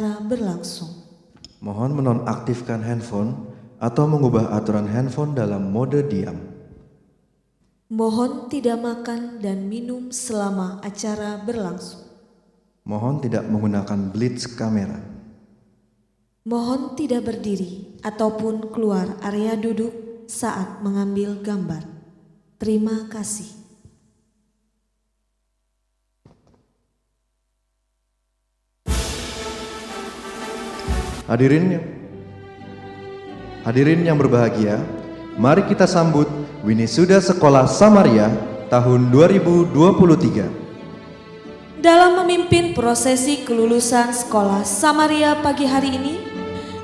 acara berlangsung. Mohon menonaktifkan handphone atau mengubah aturan handphone dalam mode diam. Mohon tidak makan dan minum selama acara berlangsung. Mohon tidak menggunakan blitz kamera. Mohon tidak berdiri ataupun keluar area duduk saat mengambil gambar. Terima kasih. Hadirin yang berbahagia, mari kita sambut Winisuda Sekolah Samaria tahun 2023. Dalam memimpin prosesi kelulusan Sekolah Samaria pagi hari ini,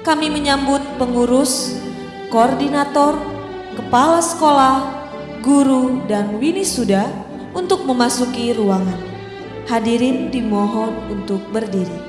kami menyambut pengurus, koordinator, kepala sekolah, guru, dan winisuda untuk memasuki ruangan. Hadirin dimohon untuk berdiri.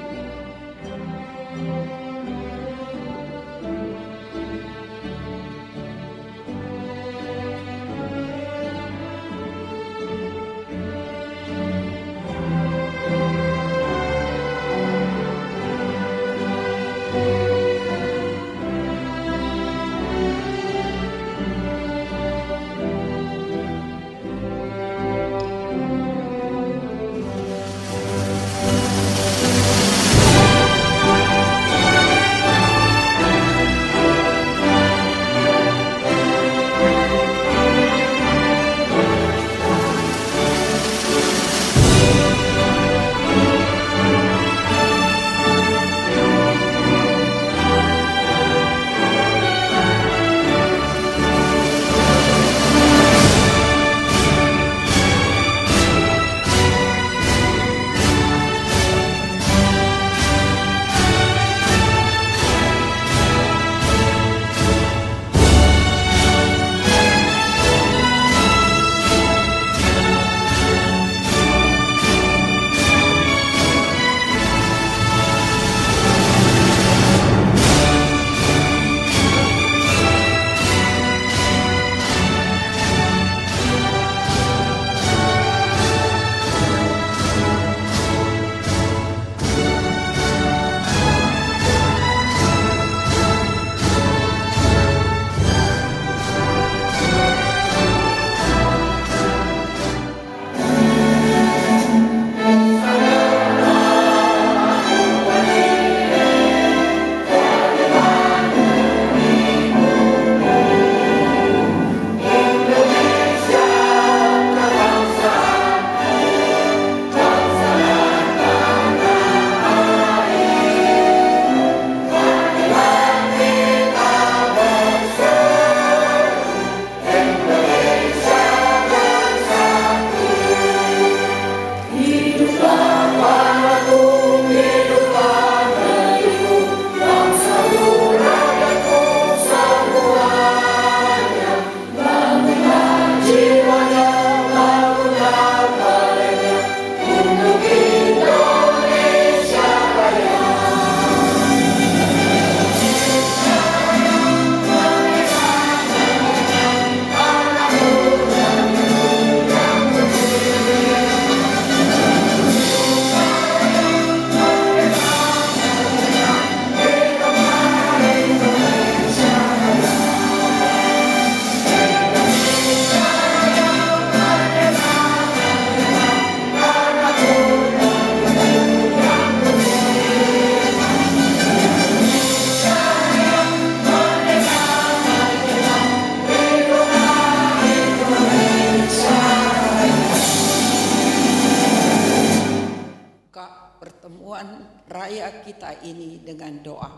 Pertemuan raya kita ini dengan doa.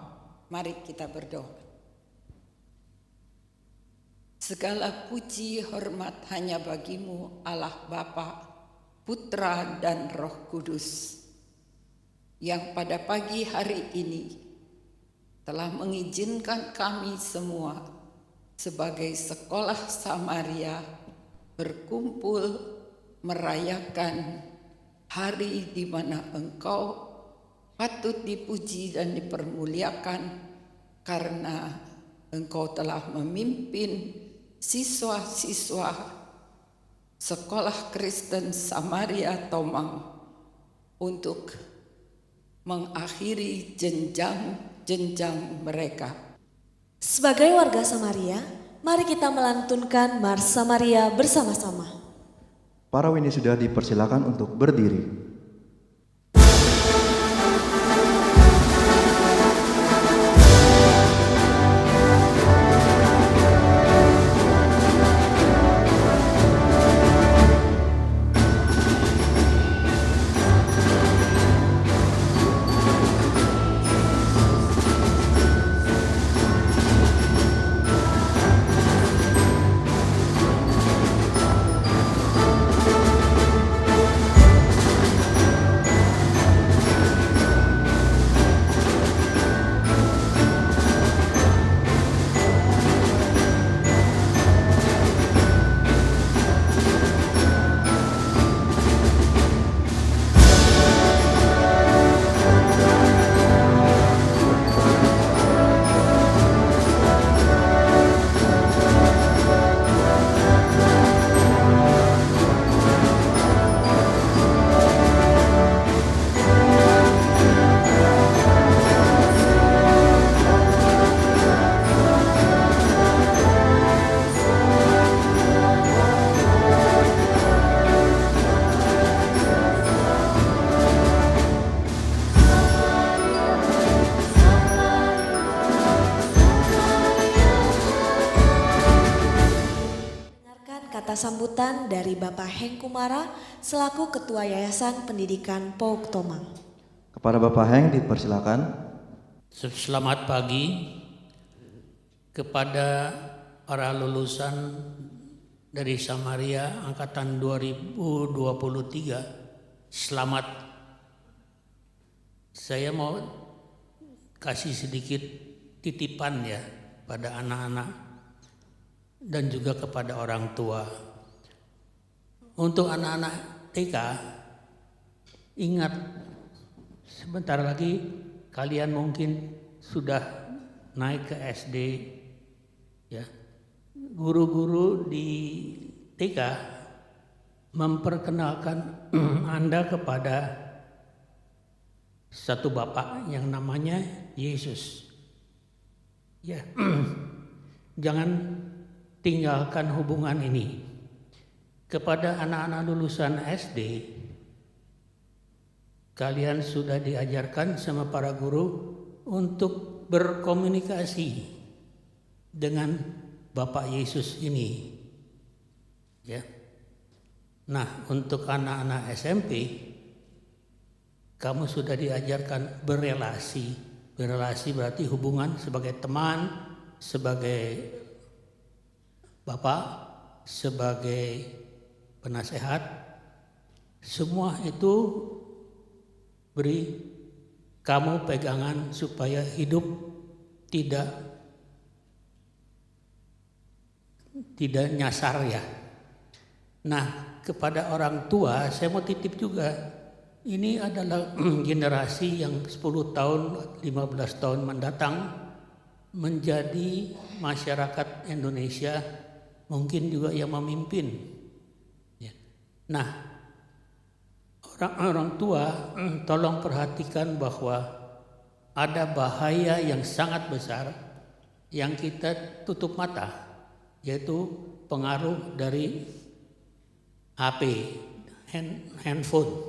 Mari kita berdoa. Segala puji hormat hanya bagimu Allah Bapa, Putra dan Roh Kudus, yang pada pagi hari ini telah mengizinkan kami semua sebagai sekolah Samaria berkumpul merayakan hari di mana Engkau patut dipuji dan dipermuliakan karena Engkau telah memimpin siswa-siswa Sekolah Kristen Samaria Tomang untuk mengakhiri jenjang-jenjang mereka. Sebagai warga Samaria, mari kita melantunkan Mars Samaria bersama-sama. Para winisuda dipersilakan untuk berdiri. Kata sambutan dari Bapak Heng Kumara selaku Ketua Yayasan Pendidikan Pauk Tomang. Kepada Bapak Heng dipersilakan. Selamat pagi kepada para lulusan dari Samaria angkatan 2023. Selamat. Saya mau kasih sedikit titipan ya pada anak-anak dan juga kepada orang tua. Untuk anak-anak TK, ingat sebentar lagi kalian mungkin sudah naik ke SD ya. Guru-guru di TK memperkenalkan Anda kepada satu bapak yang namanya Yesus. Ya. Jangan tinggalkan hubungan ini. Kepada anak-anak lulusan SD, kalian sudah diajarkan sama para guru untuk berkomunikasi dengan Bapak Yesus ini. Ya. Nah, untuk anak-anak SMP, kamu sudah diajarkan berelasi. Berelasi berarti hubungan sebagai teman, sebagai bapak, sebagai penasehat, semua itu beri kamu pegangan supaya hidup tidak nyasar ya. Nah, kepada orang tua saya mau titip juga. Ini adalah generasi yang 10 tahun, 15 tahun mendatang menjadi masyarakat Indonesia, mungkin juga yang memimpin. Nah, orang tua tolong perhatikan bahwa ada bahaya yang sangat besar yang kita tutup mata, yaitu pengaruh dari HP, handphone.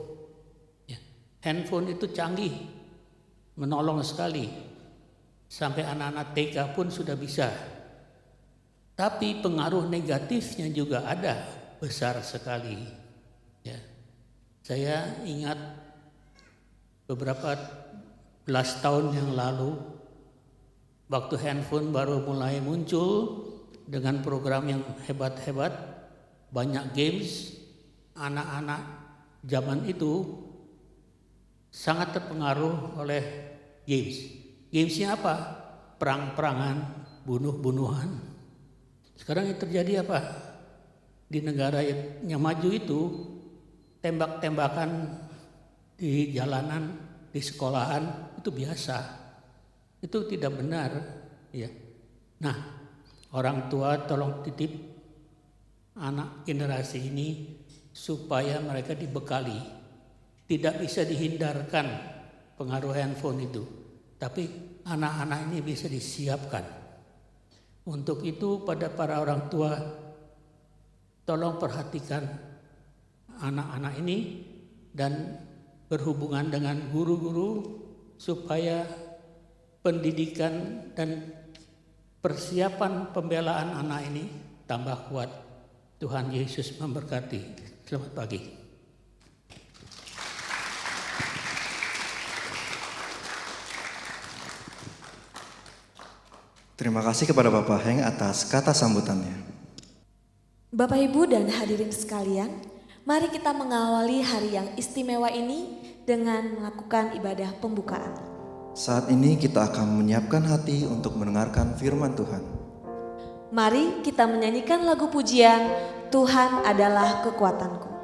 Ya, handphone itu canggih, menolong sekali. Sampai anak-anak TK pun sudah bisa. Tapi pengaruh negatifnya juga ada, besar sekali. Ya. Saya ingat beberapa belas tahun yang lalu, waktu handphone baru mulai muncul dengan program yang hebat-hebat, banyak games, anak-anak zaman itu sangat terpengaruh oleh games. Gamesnya apa? Perang-perangan, bunuh-bunuhan. Sekarang yang terjadi apa? Di negara yang maju itu, tembak-tembakan di jalanan, di sekolahan itu biasa. Itu tidak benar, ya. Nah, orang tua tolong titip anak generasi ini supaya mereka dibekali. Tidak bisa dihindarkan pengaruh handphone itu. Tapi anak-anak ini bisa disiapkan. Untuk itu pada para orang tua, tolong perhatikan anak-anak ini dan berhubungan dengan guru-guru supaya pendidikan dan persiapan pembelaan anak ini tambah kuat. Tuhan Yesus memberkati. Selamat pagi. Terima kasih kepada Bapak Heng atas kata sambutannya. Bapak, Ibu, dan hadirin sekalian, mari kita mengawali hari yang istimewa ini dengan melakukan ibadah pembukaan. Saat ini kita akan menyiapkan hati untuk mendengarkan firman Tuhan. Mari kita menyanyikan lagu pujian Tuhan adalah kekuatanku.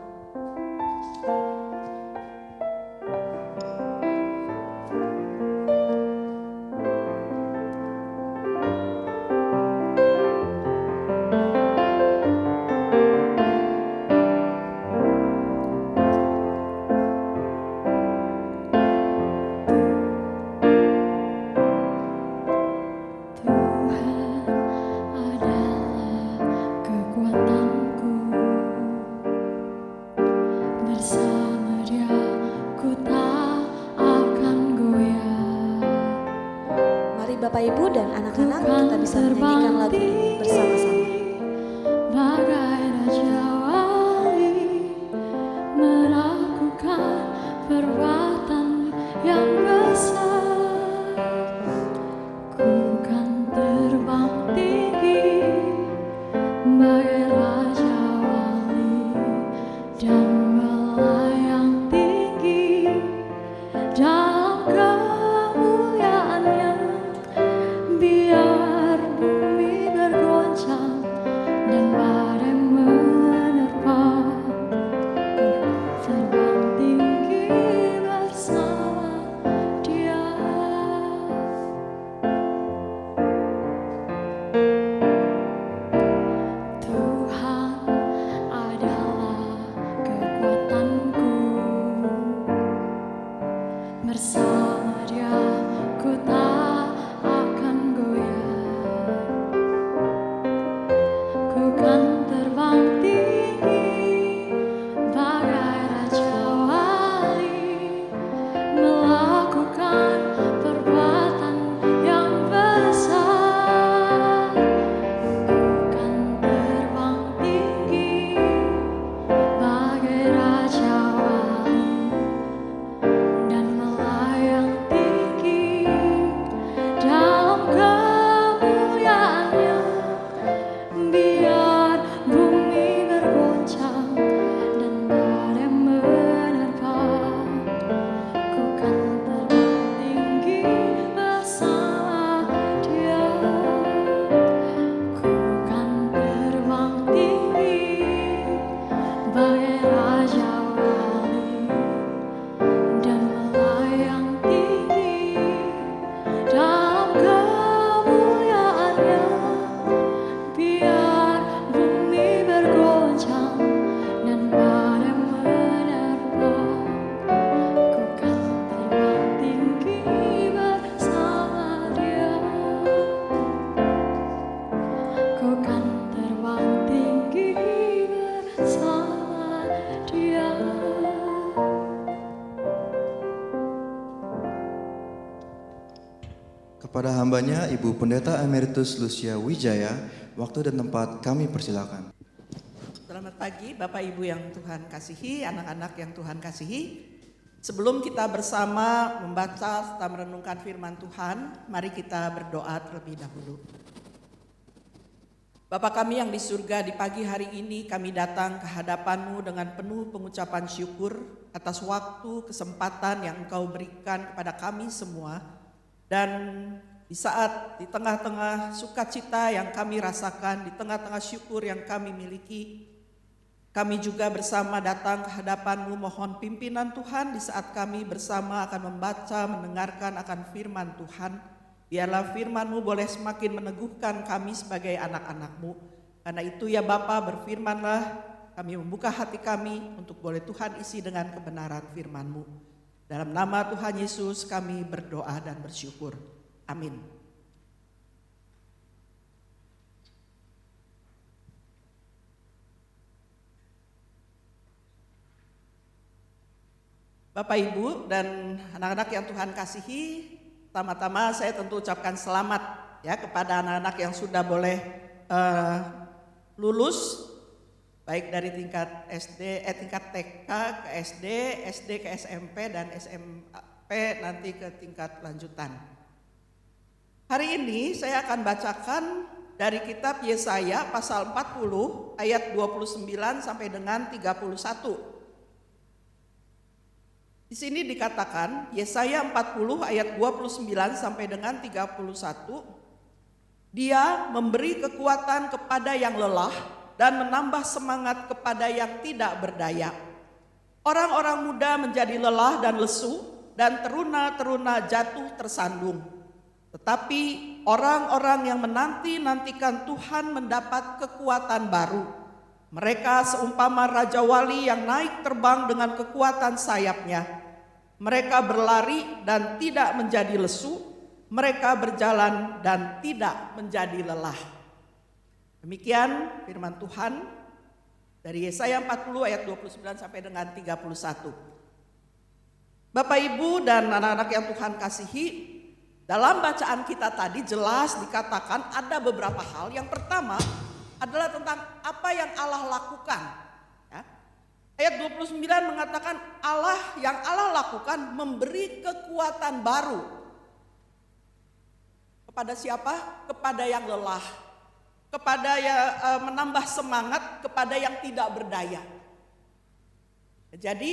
Bapak, Ibu, dan anak-anak, kita bisa menyanyikan lagu ini bersama-sama. Bagai Raja Wali melakukan perbuatan yang besar, ku kan terbang tinggi bagai Raja Wali dan melayang tinggi dalam kemuliaan-Nya. Biar bumi bergoncang dan badai menerpa, ku terbang tinggi bersama Dia. Tuhan adalah kekuatanku, bersama Dia ku tak akan goyah. Ku kan terbang tinggi bagai Raja Wali melakukan perbuatan yang besar. Ku kan terbang tinggi bagai Raja Wali dan melayang tinggi dalam kemuliaan-Nya. Biar bumi bergoncang dan badai menerpa, ku kan terbang tinggi bersama Dia. Ku kan terbang tinggi bagai Raja Wali dan melayang tinggi dalam kemuliaan-Nya. Biar bumi bergoncang dan badai menerpa, ku kan terbang tinggi bersama Dia. Ku kan terbang tinggi bersama Dia. Kepada hambanya Ibu Pendeta Emeritus Lucia Wijaya, waktu dan tempat kami persilakan. Selamat pagi Bapak Ibu yang Tuhan kasihi, anak-anak yang Tuhan kasihi. Sebelum kita bersama membaca serta merenungkan firman Tuhan, mari kita berdoa terlebih dahulu. Bapa kami yang di surga, di pagi hari ini kami datang ke hadapan-Mu dengan penuh pengucapan syukur atas waktu, kesempatan yang Engkau berikan kepada kami semua. Dan di saat di tengah-tengah sukacita yang kami rasakan, di tengah-tengah syukur yang kami miliki, kami juga bersama datang ke hadapan-Mu mohon pimpinan Tuhan di saat kami bersama akan membaca, mendengarkan akan firman Tuhan. Biarlah firman-Mu boleh semakin meneguhkan kami sebagai anak-anak-Mu. Karena itu ya Bapa, berfirmanlah, kami membuka hati kami untuk boleh Tuhan isi dengan kebenaran firman-Mu. Dalam nama Tuhan Yesus kami berdoa dan bersyukur. Amin. Bapak, Ibu, dan anak-anak yang Tuhan kasihi, pertama-tama saya tentu ucapkan selamat ya kepada anak-anak yang sudah boleh lulus, baik dari tingkat tingkat TK ke SD, SD ke SMP, dan SMP nanti ke tingkat lanjutan. Hari ini saya akan bacakan dari kitab Yesaya pasal 40 ayat 29 sampai dengan 31. Di sini dikatakan Yesaya 40 ayat 29 sampai dengan 31. Dia memberi kekuatan kepada yang lelah dan menambah semangat kepada yang tidak berdaya. Orang-orang muda menjadi lelah dan lesu, dan teruna-teruna jatuh tersandung. Tetapi orang-orang yang menanti-nantikan Tuhan mendapat kekuatan baru. Mereka seumpama Raja Wali yang naik terbang dengan kekuatan sayapnya. Mereka berlari dan tidak menjadi lesu. Mereka berjalan dan tidak menjadi lelah. Demikian firman Tuhan dari Yesaya 40 ayat 29 sampai dengan 31. Bapak, Ibu, dan anak-anak yang Tuhan kasihi, dalam bacaan kita tadi jelas dikatakan ada beberapa hal. Yang pertama adalah tentang apa yang Allah lakukan. Ya. Ayat 29 mengatakan yang Allah lakukan memberi kekuatan baru. Kepada siapa? Kepada yang lelah, kepada yang menambah semangat, kepada yang tidak berdaya. Jadi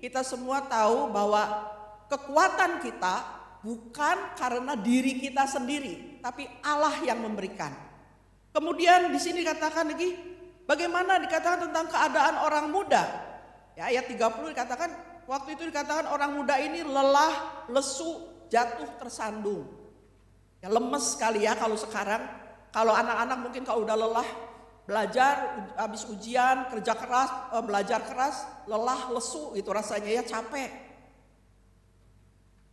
kita semua tahu bahwa kekuatan kita bukan karena diri kita sendiri, tapi Allah yang memberikan. Kemudian di sini dikatakan lagi, bagaimana dikatakan tentang keadaan orang muda. Ya, ayat 30 dikatakan, waktu itu dikatakan orang muda ini lelah, lesu, jatuh tersandung. Ya, lemes sekali ya kalau sekarang, kalau anak-anak mungkin kalau udah lelah, belajar, habis ujian, kerja keras, belajar keras, lelah, lesu itu rasanya ya, capek.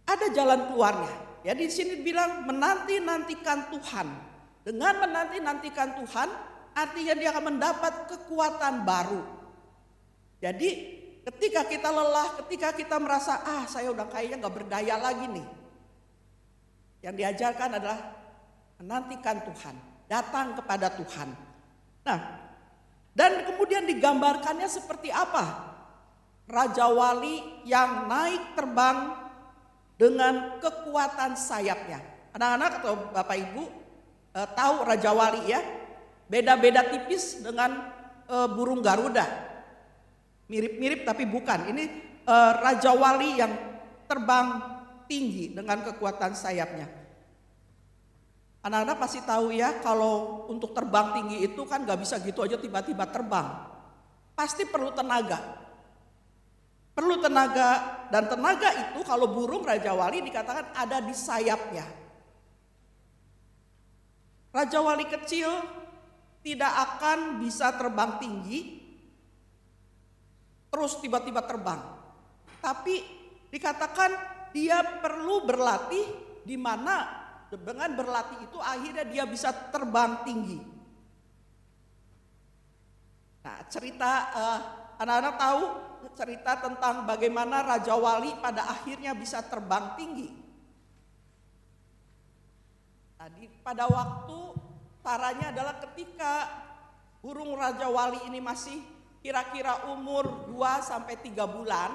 Ada jalan keluarnya. Ya, di sini bilang menanti-nantikan Tuhan. Dengan menanti-nantikan Tuhan, artinya dia akan mendapat kekuatan baru. Jadi ketika kita lelah, ketika kita merasa saya udah kayaknya gak berdaya lagi nih. Yang diajarkan adalah menantikan Tuhan, datang kepada Tuhan. Nah, dan kemudian digambarkannya seperti apa? Raja Wali yang naik terbang dengan kekuatan sayapnya. Anak-anak atau Bapak Ibu tahu Raja Wali ya? Beda-beda tipis dengan burung Garuda. Mirip-mirip tapi bukan. Ini Raja Wali yang terbang tinggi dengan kekuatan sayapnya. Anak-anak pasti tahu ya, kalau untuk terbang tinggi itu kan gak bisa gitu aja tiba-tiba terbang. Pasti perlu tenaga. Perlu tenaga, dan tenaga itu kalau burung Raja Wali dikatakan ada di sayapnya. Raja Wali kecil tidak akan bisa terbang tinggi terus tiba-tiba terbang. Tapi dikatakan dia perlu berlatih, di mana dengan berlatih itu akhirnya dia bisa terbang tinggi. Nah, cerita anak-anak tahu cerita tentang bagaimana Raja Wali pada akhirnya bisa terbang tinggi. Tadi pada waktu caranya adalah ketika burung Raja Wali ini masih kira-kira umur 2-3 bulan,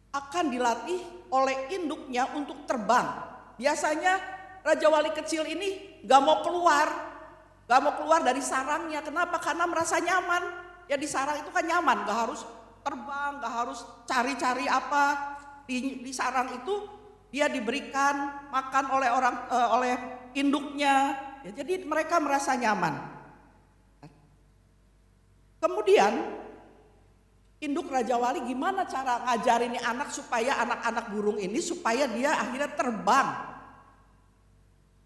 akan dilatih oleh induknya untuk terbang. Biasanya Raja Wali kecil ini gak mau keluar dari sarangnya. Kenapa? Karena merasa nyaman. Ya di sarang itu kan nyaman, gak harus terbang, gak harus cari-cari apa. Di sarang itu dia diberikan makan oleh induknya. Ya, jadi mereka merasa nyaman. Kemudian induk Raja Wali gimana cara ngajarin ini anak supaya anak-anak burung ini supaya dia akhirnya terbang.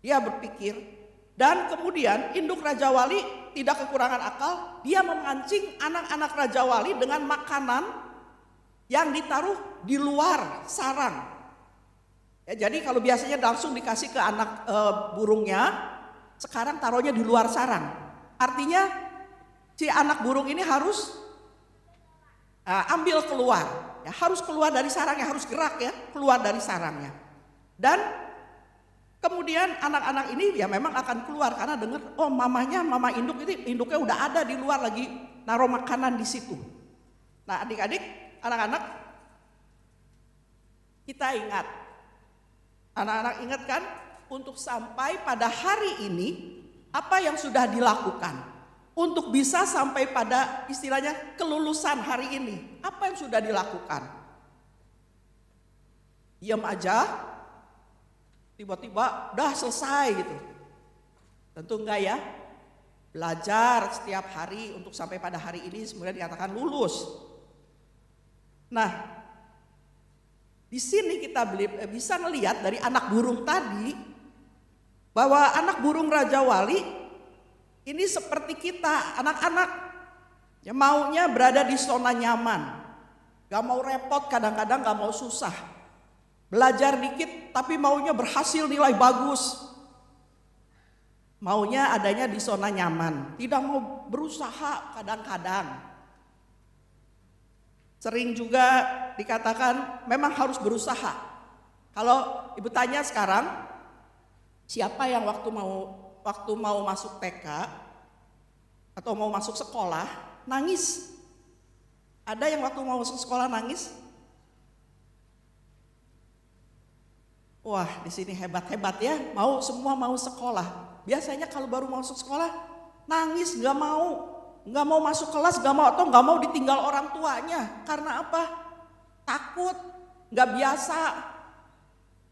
Dia berpikir, dan kemudian induk Raja Wali tidak kekurangan akal, dia memancing anak-anak Raja Wali dengan makanan yang ditaruh di luar sarang. Ya, jadi kalau biasanya langsung dikasih ke anak burungnya, sekarang taruhnya di luar sarang. Artinya si anak burung ini harus ambil keluar, ya, harus keluar dari sarangnya, harus gerak ya, keluar dari sarangnya. Dan kemudian anak-anak ini ya memang akan keluar karena dengar, oh mama induk ini, induknya udah ada di luar lagi naruh makanan di situ. Nah adik-adik, anak-anak, kita ingat, anak-anak ingat kan, untuk sampai pada hari ini, apa yang sudah dilakukan? Untuk bisa sampai pada istilahnya kelulusan hari ini, apa yang sudah dilakukan? Diam aja, tiba-tiba udah selesai gitu. Tentu enggak ya. Belajar setiap hari untuk sampai pada hari ini kemudian dikatakan lulus. Nah, di sini kita bisa melihat dari anak burung tadi bahwa anak burung Raja Wali ini seperti kita, anak-anak yang maunya berada di zona nyaman, gak mau repot, kadang-kadang gak mau susah. Belajar dikit tapi maunya berhasil nilai bagus. Maunya adanya di zona nyaman, tidak mau berusaha kadang-kadang. Sering juga dikatakan memang harus berusaha. Kalau ibu tanya sekarang, siapa yang waktu mau masuk TK atau mau masuk sekolah nangis? Ada yang waktu mau masuk sekolah nangis? Wah, di sini hebat-hebat ya, semua mau sekolah. Biasanya kalau baru masuk sekolah nangis, nggak mau masuk kelas, nggak mau ditinggal orang tuanya. Karena apa? Takut, nggak biasa.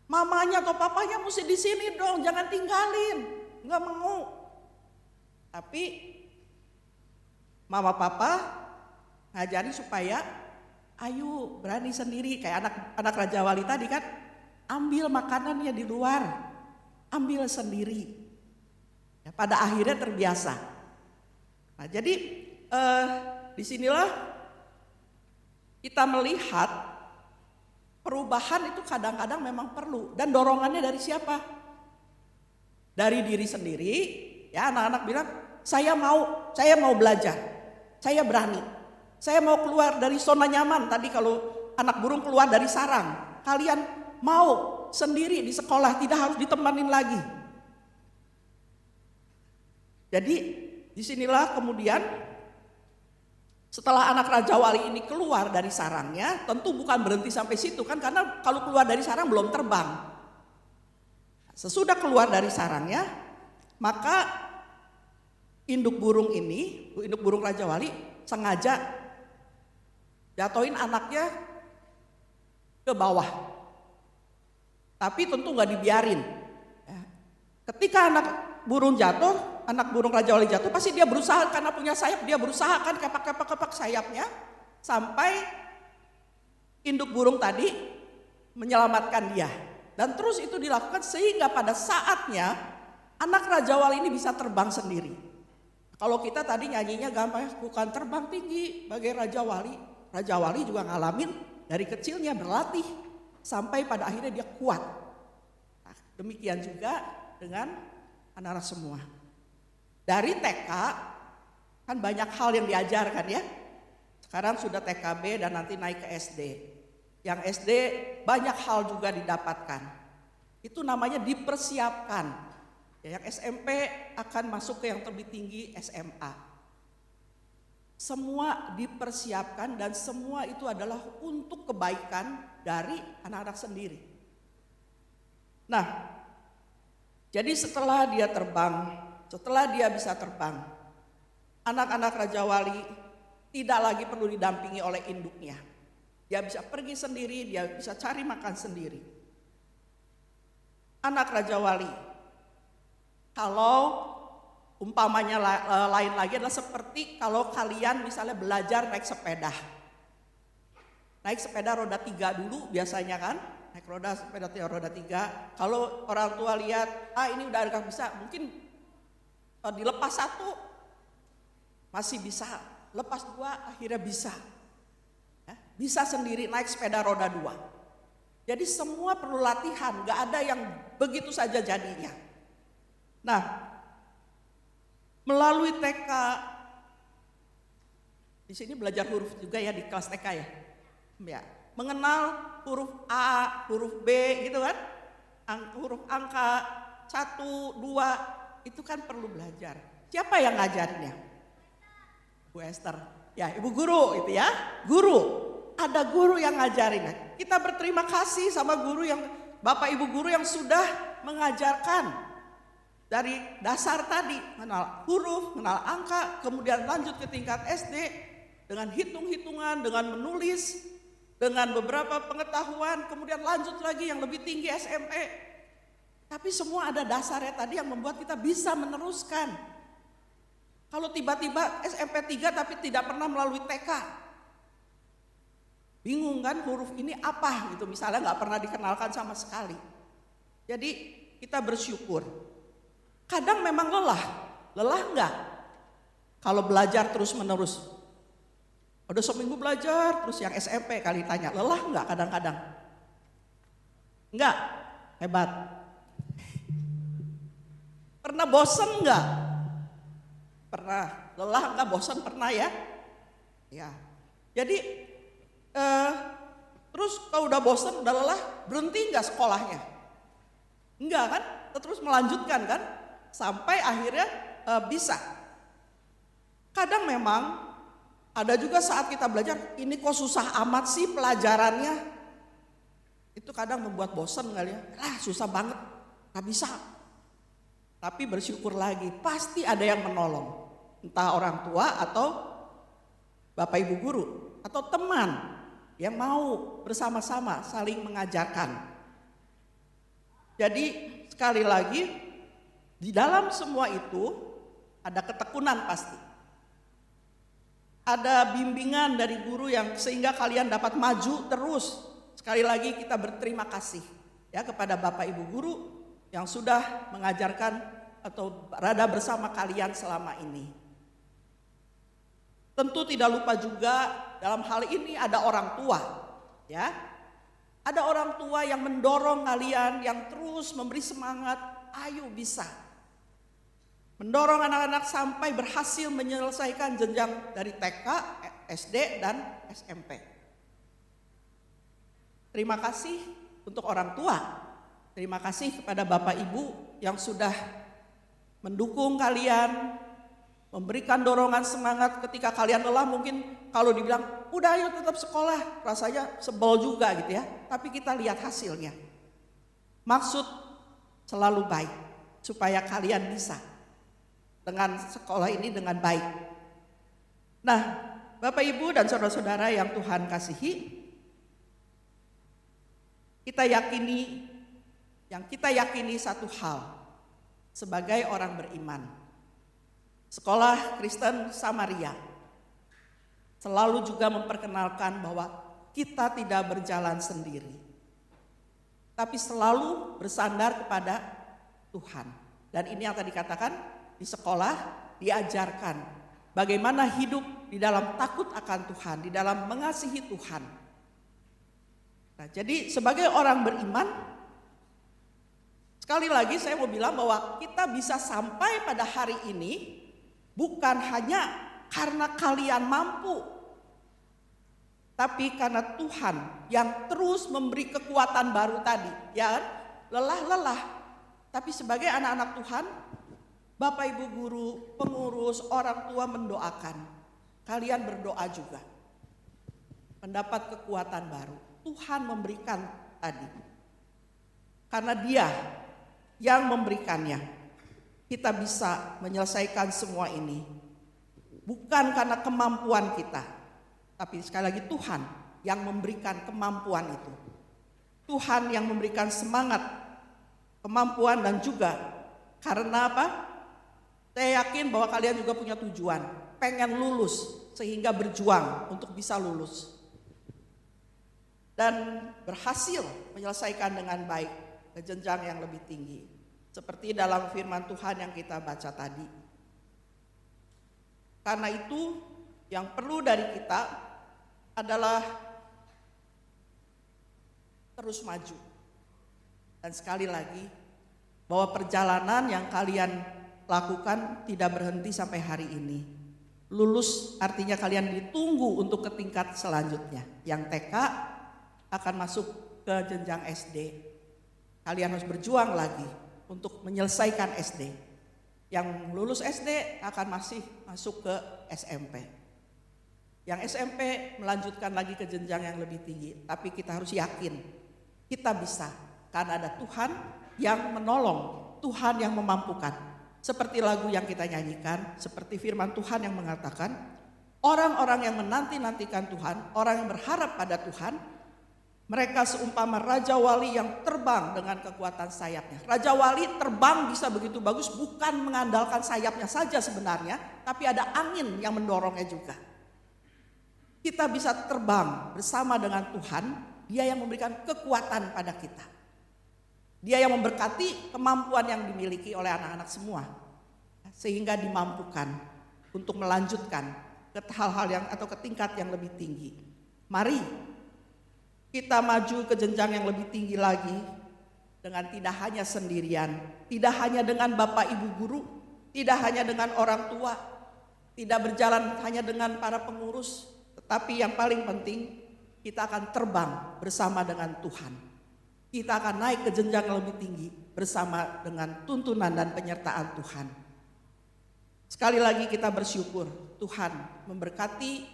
Mamanya atau papanya mesti di sini dong, jangan tinggalin. Nggak mau. Tapi mama papa ngajari supaya ayo berani sendiri, kayak anak Raja Wali tadi kan, ambil makanannya di luar, ambil sendiri. Ya, pada akhirnya terbiasa. Nah, jadi disinilah kita melihat perubahan itu kadang-kadang memang perlu, dan dorongannya dari siapa? Dari diri sendiri. Ya, anak-anak bilang, saya mau belajar, saya berani, saya mau keluar dari zona nyaman. Tadi kalau anak burung keluar dari sarang, kalian mau sendiri di sekolah, tidak harus ditemanin lagi. Jadi disinilah kemudian setelah anak Raja Wali ini keluar dari sarangnya, tentu bukan berhenti sampai situ kan, karena kalau keluar dari sarang belum terbang. Sesudah keluar dari sarangnya, maka induk burung Raja Wali sengaja jatuhin anaknya ke bawah. Tapi tentu nggak dibiarin. Ketika anak burung Raja Wali jatuh, pasti dia berusaha, karena punya sayap, dia berusaha kan kepak sayapnya sampai induk burung tadi menyelamatkan dia. Dan terus itu dilakukan sehingga pada saatnya anak Raja Wali ini bisa terbang sendiri. Kalau kita tadi nyanyinya gampang, bukan terbang tinggi bagai Raja Wali. Raja Wali juga ngalamin dari kecilnya berlatih sampai pada akhirnya dia kuat. Nah, demikian juga dengan anak-anak semua. Dari TK kan banyak hal yang diajarkan ya. Sekarang sudah TKB dan nanti naik ke SD. Yang SD banyak hal juga didapatkan. Itu namanya dipersiapkan. Ya, yang SMP akan masuk ke yang lebih tinggi, SMA. Semua dipersiapkan dan semua itu adalah untuk kebaikan dari anak-anak sendiri. Nah, jadi setelah dia bisa terbang, anak-anak Raja Wali tidak lagi perlu didampingi oleh induknya. Dia bisa pergi sendiri, dia bisa cari makan sendiri. Anak Raja Wali, kalau umpamanya lain lagi adalah seperti kalau kalian misalnya belajar naik sepeda. Naik sepeda roda 3 dulu biasanya kan, naik sepeda roda 3. Kalau orang tua lihat, ini udah agak bisa, mungkin dilepas 1 masih bisa, lepas 2 akhirnya bisa. Ya, bisa sendiri naik sepeda roda 2. Jadi semua perlu latihan, gak ada yang begitu saja jadinya. Nah, melalui TK, di sini belajar huruf juga ya di kelas TK ya. Ya, mengenal huruf A, huruf B gitu kan. Huruf angka 1, 2 itu kan perlu belajar. Siapa yang ngajarnya? Bu Esther. Ya, Ibu guru itu ya. Guru. Ada guru yang ngajarin. Kita berterima kasih sama guru yang Bapak Ibu guru yang sudah mengajarkan dari dasar tadi, mengenal huruf, mengenal angka, kemudian lanjut ke tingkat SD dengan hitung-hitungan, dengan menulis, dengan beberapa pengetahuan, kemudian lanjut lagi yang lebih tinggi SMP. Tapi semua ada dasarnya tadi yang membuat kita bisa meneruskan. Kalau tiba-tiba SMP 3 tapi tidak pernah melalui TK, bingung kan huruf ini apa gitu, misalnya nggak pernah dikenalkan sama sekali. Jadi kita bersyukur. Kadang memang lelah nggak? Kalau belajar terus menerus. Udah seminggu belajar, terus yang SMP kali tanya, lelah nggak kadang-kadang? Enggak, hebat. Pernah bosen nggak? Pernah. Lelah nggak, bosen pernah ya? Ya. Jadi terus kalau udah bosen, udah lelah, berhenti nggak sekolahnya? Enggak kan? Terus melanjutkan kan? Sampai akhirnya bisa. Kadang memang ada juga saat kita belajar, ini kok susah amat sih pelajarannya. Itu kadang membuat bosen kali ya. Susah banget, nggak bisa. Tapi bersyukur lagi, pasti ada yang menolong. Entah orang tua atau Bapak Ibu guru atau teman yang mau bersama-sama saling mengajarkan. Jadi sekali lagi, di dalam semua itu ada ketekunan pasti. Ada bimbingan dari guru yang sehingga kalian dapat maju terus. Sekali lagi kita berterima kasih ya kepada Bapak Ibu guru yang sudah mengajarkan atau berada bersama kalian selama ini. Tentu tidak lupa juga dalam hal ini ada orang tua, ya. Ada orang tua yang mendorong kalian, yang terus memberi semangat, ayo bisa. Mendorong anak-anak sampai berhasil menyelesaikan jenjang dari TK, SD, dan SMP. Terima kasih untuk orang tua. Terima kasih kepada Bapak Ibu yang sudah mendukung kalian, memberikan dorongan semangat ketika kalian lelah. Mungkin kalau dibilang udah ayo tetap sekolah, rasanya sebel juga gitu ya. Tapi kita lihat hasilnya. Maksud selalu baik, supaya kalian bisa dengan sekolah ini dengan baik. Nah, Bapak Ibu dan saudara-saudara yang Tuhan kasihi, kita yakini satu hal sebagai orang beriman. Sekolah Kristen Samaria selalu juga memperkenalkan bahwa kita tidak berjalan sendiri, tapi selalu bersandar kepada Tuhan. Dan ini yang tadi katakan, di sekolah diajarkan bagaimana hidup di dalam takut akan Tuhan, di dalam mengasihi Tuhan. Nah, jadi sebagai orang beriman, sekali lagi saya mau bilang bahwa kita bisa sampai pada hari ini bukan hanya karena kalian mampu, tapi karena Tuhan yang terus memberi kekuatan baru tadi. Ya, lelah-lelah, tapi sebagai anak-anak Tuhan, Bapak Ibu guru, pengurus, orang tua mendoakan. Kalian berdoa juga, mendapat kekuatan baru. Tuhan memberikan tadi, karena Dia yang memberikannya. Kita bisa menyelesaikan semua ini bukan karena kemampuan kita, tapi sekali lagi Tuhan yang memberikan kemampuan itu. Tuhan yang memberikan semangat, kemampuan, dan juga karena apa? Saya yakin bahwa kalian juga punya tujuan, pengen lulus sehingga berjuang untuk bisa lulus dan berhasil menyelesaikan dengan baik ke jenjang yang lebih tinggi. Seperti dalam firman Tuhan yang kita baca tadi. Karena itu yang perlu dari kita adalah terus maju. Dan sekali lagi, bahwa perjalanan yang kalian lakukan tidak berhenti sampai hari ini. Lulus artinya kalian ditunggu untuk ke tingkat selanjutnya. Yang TK akan masuk ke jenjang SD. Kalian harus berjuang lagi untuk menyelesaikan SD. Yang lulus SD akan masih masuk ke SMP. Yang SMP melanjutkan lagi ke jenjang yang lebih tinggi. Tapi kita harus yakin kita bisa. Karena ada Tuhan yang menolong, Tuhan yang memampukan. Seperti lagu yang kita nyanyikan, seperti firman Tuhan yang mengatakan, orang-orang yang menanti-nantikan Tuhan, orang yang berharap pada Tuhan, mereka seumpama Raja Wali yang terbang dengan kekuatan sayapnya. Raja Wali terbang bisa begitu bagus bukan mengandalkan sayapnya saja sebenarnya, tapi ada angin yang mendorongnya juga. Kita bisa terbang bersama dengan Tuhan, Dia yang memberikan kekuatan pada kita. Dia yang memberkati kemampuan yang dimiliki oleh anak-anak semua. Sehingga dimampukan untuk melanjutkan ke hal-hal yang atau ke tingkat yang lebih tinggi. Mari kita maju ke jenjang yang lebih tinggi lagi dengan tidak hanya sendirian, tidak hanya dengan Bapak Ibu guru, tidak hanya dengan orang tua, tidak berjalan hanya dengan para pengurus, tetapi yang paling penting kita akan terbang bersama dengan Tuhan. Kita akan naik ke jenjang yang lebih tinggi bersama dengan tuntunan dan penyertaan Tuhan. Sekali lagi kita bersyukur Tuhan memberkati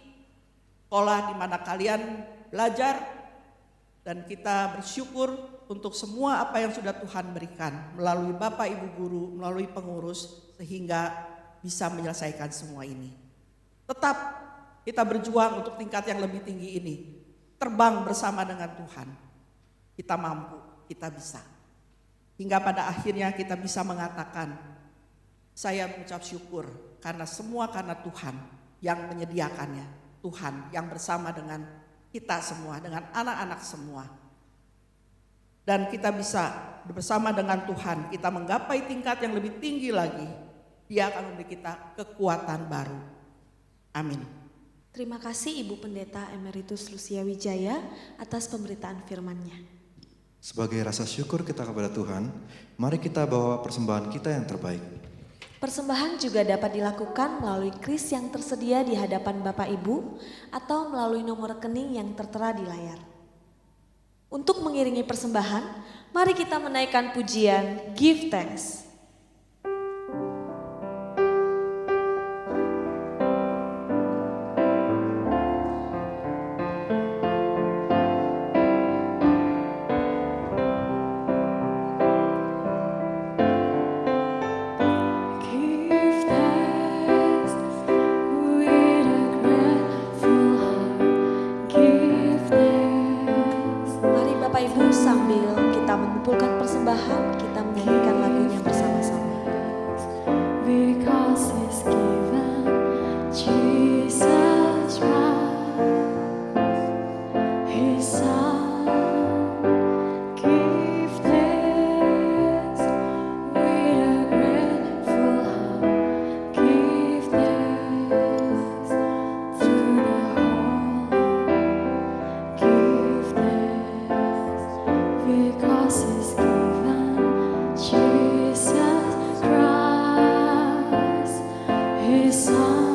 sekolah di mana kalian belajar, dan kita bersyukur untuk semua apa yang sudah Tuhan berikan melalui Bapak Ibu guru, melalui pengurus, sehingga bisa menyelesaikan semua ini. Tetap kita berjuang untuk tingkat yang lebih tinggi ini, terbang bersama dengan Tuhan. Kita mampu, kita bisa. Hingga pada akhirnya kita bisa mengatakan, saya mengucap syukur karena semua karena Tuhan yang menyediakannya. Tuhan yang bersama dengan kita semua, dengan anak-anak semua. Dan kita bisa bersama dengan Tuhan, kita menggapai tingkat yang lebih tinggi lagi. Dia akan memberi kita kekuatan baru. Amin. Terima kasih Ibu Pendeta Emeritus Lucia Wijaya atas pemberitaan firman-Nya. Sebagai rasa syukur kita kepada Tuhan, mari kita bawa persembahan kita yang terbaik. Persembahan juga dapat dilakukan melalui kris yang tersedia di hadapan Bapak Ibu atau melalui nomor rekening yang tertera di layar. Untuk mengiringi persembahan, mari kita menaikkan pujian Give Thanks. Sambil kita mengumpulkan persembahan, kita menyanyikan lagunya bersama-sama. Because He's given Jesus Christ, His Son. Give thanks with a grateful heart. Give thanks to the Holy. Give thanks. Because He's given Jesus Christ, His Son,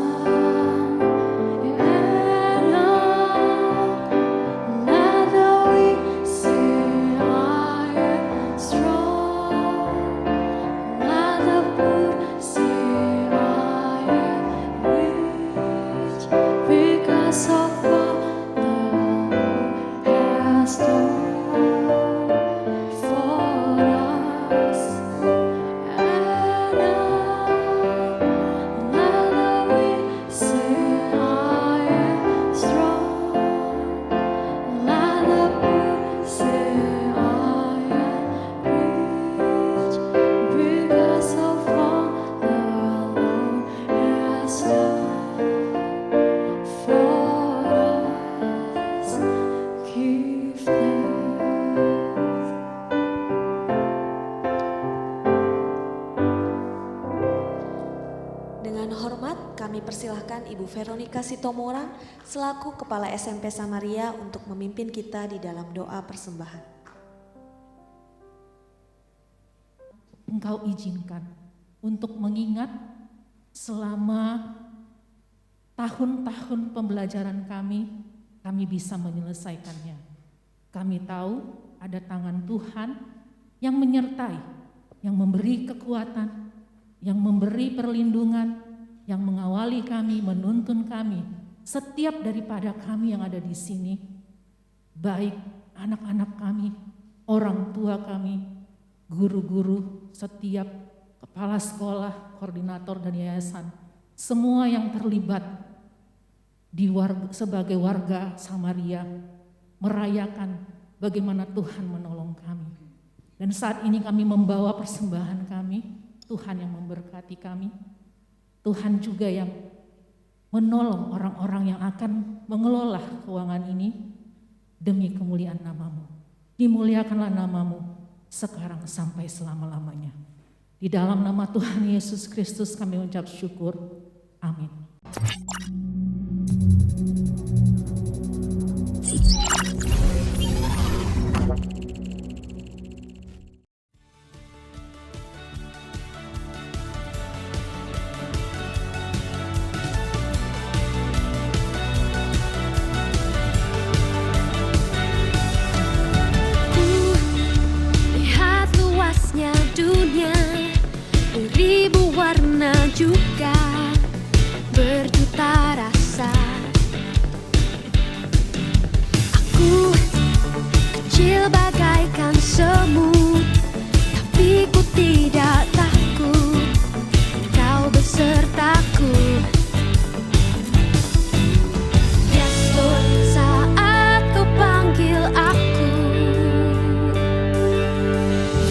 and let the weak say, I am strong. Let the poor say, I am rich, because of what the Lord has done. Kami persilahkan Ibu Veronica Sitomorang selaku Kepala SMP Samaria untuk memimpin kita di dalam doa persembahan. Engkau izinkan untuk mengingat selama tahun-tahun pembelajaran kami bisa menyelesaikannya. Kami tahu ada tangan Tuhan yang menyertai, yang memberi kekuatan, yang memberi perlindungan, yang mengawali kami, menuntun kami, setiap daripada kami yang ada di sini, baik anak-anak kami, orang tua kami, guru-guru, setiap kepala sekolah, koordinator dan yayasan, semua yang terlibat sebagai warga Samaria merayakan bagaimana Tuhan menolong kami. Dan saat ini kami membawa persembahan kami, Tuhan yang memberkati kami, Tuhan juga yang menolong orang-orang yang akan mengelola keuangan ini demi kemuliaan nama-Mu. Dimuliakanlah nama-Mu sekarang sampai selama-lamanya. Di dalam nama Tuhan Yesus Kristus kami ucap syukur. Amin. Lihat luasnya dunia, beribu warna juga berjuta rasa. Aku kecil bagaikan semut, tapi ku tidak takut, Kau besertaku. Yes Lord, saat Kau panggil aku,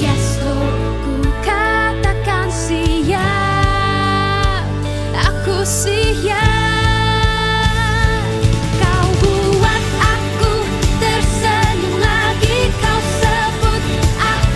yes Lord, ku katakan siap, aku siap. Kau buat aku tersenyum lagi, Kau sebut aku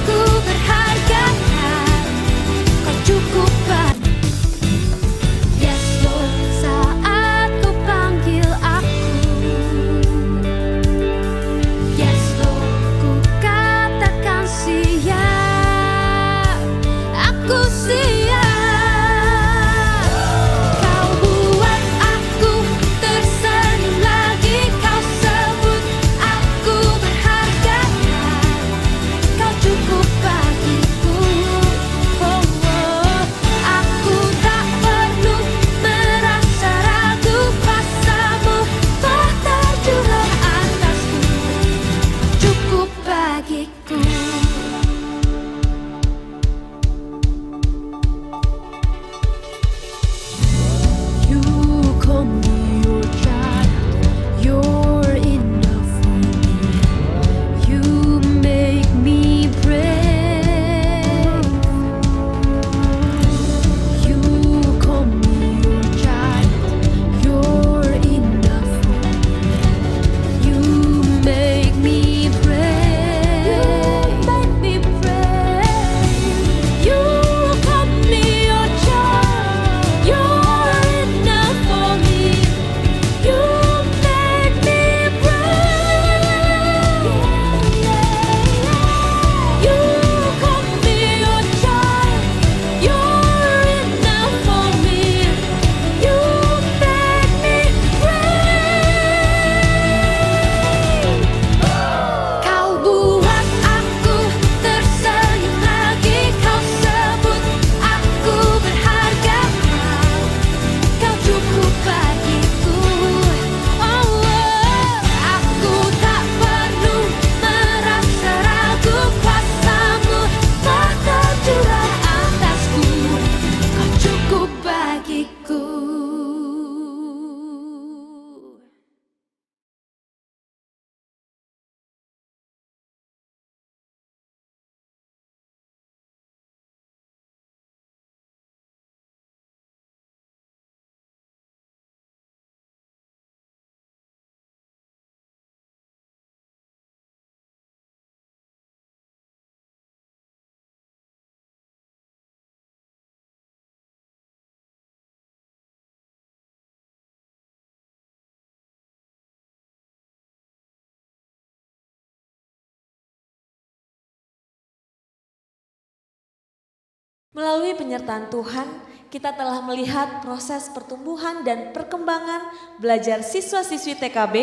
Melalui penyertaan Tuhan, kita telah melihat proses pertumbuhan dan perkembangan belajar siswa-siswi TKB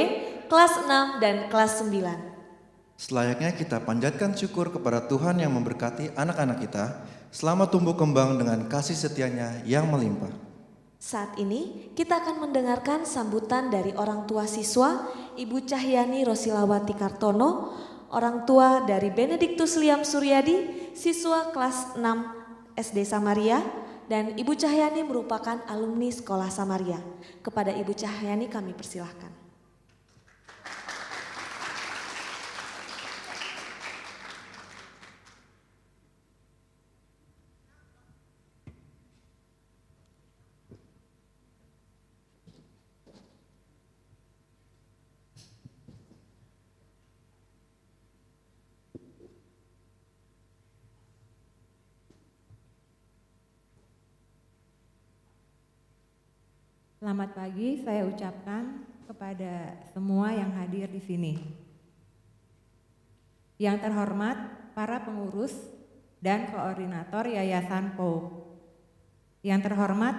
kelas 6 dan kelas 9. Selayaknya kita panjatkan syukur kepada Tuhan yang memberkati anak-anak kita selama tumbuh kembang dengan kasih setianya yang melimpah. Saat ini kita akan mendengarkan sambutan dari orang tua siswa, Ibu Cahyani Rosilawati Kartono, orang tua dari Benediktus Liam Suryadi, siswa kelas 6 SD Samaria, dan Ibu Cahyani merupakan alumni sekolah Samaria. Kepada Ibu Cahyani kami persilahkan. Selamat pagi, saya ucapkan kepada semua yang hadir di sini. Yang terhormat para pengurus dan koordinator Yayasan POU. Yang terhormat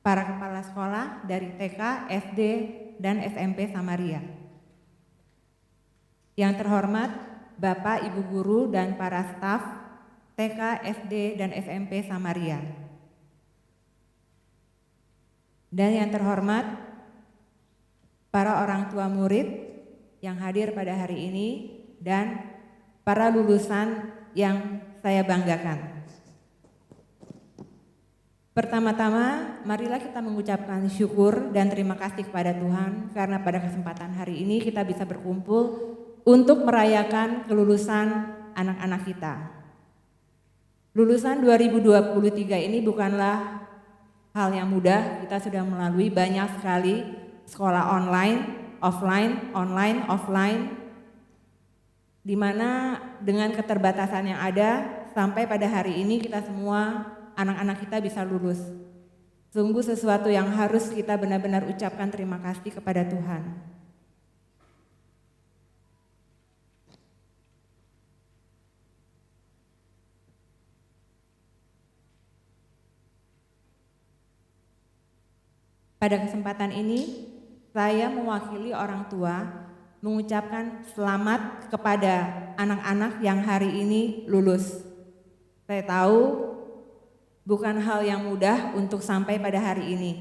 para kepala sekolah dari TK, SD, dan SMP Samaria. Yang terhormat Bapak, Ibu guru dan para staf TK, SD, dan SMP Samaria. Dan yang terhormat para orang tua murid yang hadir pada hari ini dan para lulusan yang saya banggakan. Pertama-tama, marilah kita mengucapkan syukur dan terima kasih kepada Tuhan karena pada kesempatan hari ini kita bisa berkumpul untuk merayakan kelulusan anak-anak kita. Lulusan 2023 ini bukanlah hal yang mudah, kita sudah melalui banyak sekali sekolah online, offline, di mana dengan keterbatasan yang ada sampai pada hari ini kita semua anak-anak kita bisa lulus. Sungguh sesuatu yang harus kita benar-benar ucapkan terima kasih kepada Tuhan. Pada kesempatan ini, saya mewakili orang tua mengucapkan selamat kepada anak-anak yang hari ini lulus. Saya tahu bukan hal yang mudah untuk sampai pada hari ini.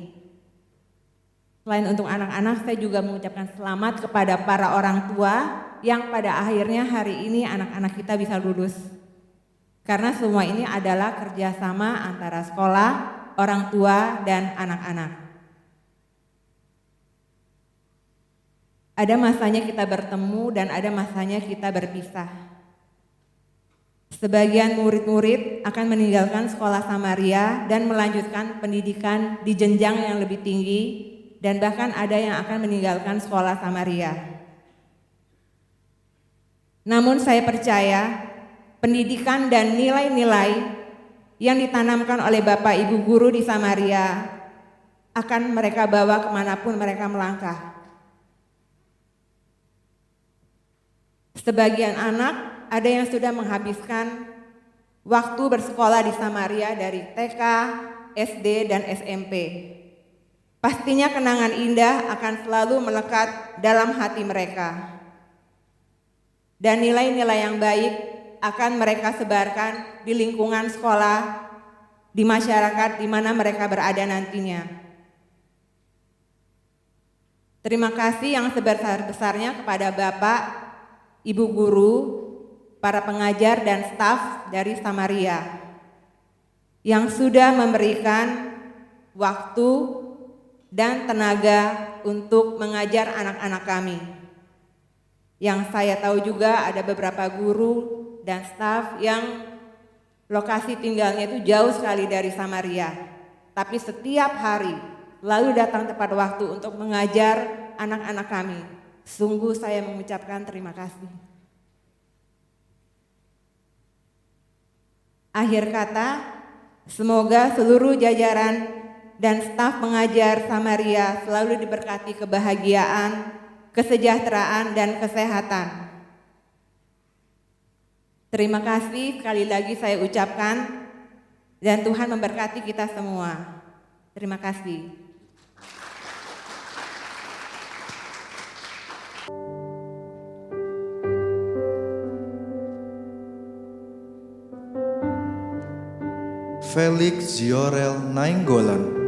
Selain untuk anak-anak, saya juga mengucapkan selamat kepada para orang tua yang pada akhirnya hari ini anak-anak kita bisa lulus. Karena semua ini adalah kerjasama antara sekolah, orang tua, dan anak-anak. Ada masanya kita bertemu dan ada masanya kita berpisah. Sebagian murid-murid akan meninggalkan sekolah Samaria dan melanjutkan pendidikan di jenjang yang lebih tinggi dan bahkan ada yang akan meninggalkan sekolah Samaria. Namun saya percaya pendidikan dan nilai-nilai yang ditanamkan oleh Bapak Ibu guru di Samaria akan mereka bawa kemanapun mereka melangkah. Sebagian anak ada yang sudah menghabiskan waktu bersekolah di Samaria dari TK, SD, dan SMP. Pastinya kenangan indah akan selalu melekat dalam hati mereka. Dan nilai-nilai yang baik akan mereka sebarkan di lingkungan sekolah, di masyarakat di mana mereka berada nantinya. Terima kasih yang sebesar-besarnya kepada Bapak, Ibu guru, para pengajar dan staf dari Samaria yang sudah memberikan waktu dan tenaga untuk mengajar anak-anak kami. Yang saya tahu juga ada beberapa guru dan staf yang lokasi tinggalnya itu jauh sekali dari Samaria. Tapi setiap hari lalu datang tepat waktu untuk mengajar anak-anak kami. Sungguh saya mengucapkan terima kasih. Akhir kata, semoga seluruh jajaran dan staf pengajar Samaria selalu diberkati kebahagiaan, kesejahteraan, dan kesehatan. Terima kasih sekali lagi saya ucapkan Dan Tuhan memberkati kita semua. Terima kasih. Felix Ziorel Nainggolan.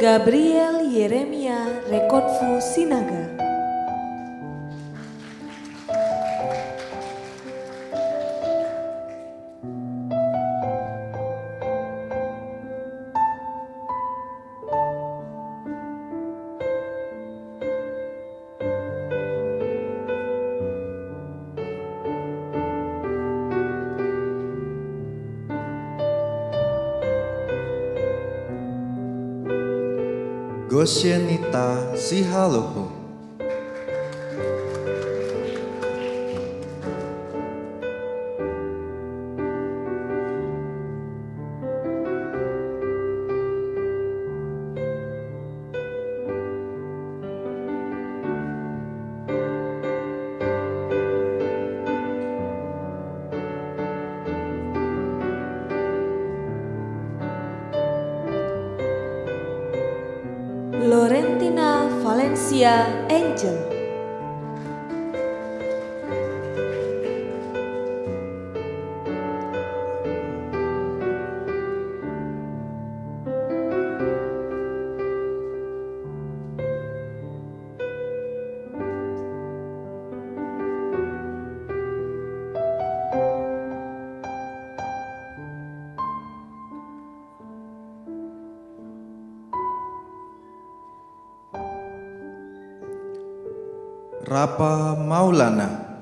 Gabriel Yeremia Rekonfu Sinaga. Gosyenita Sihaloho. Lorentina Valencia Angel. Rapa Maulana.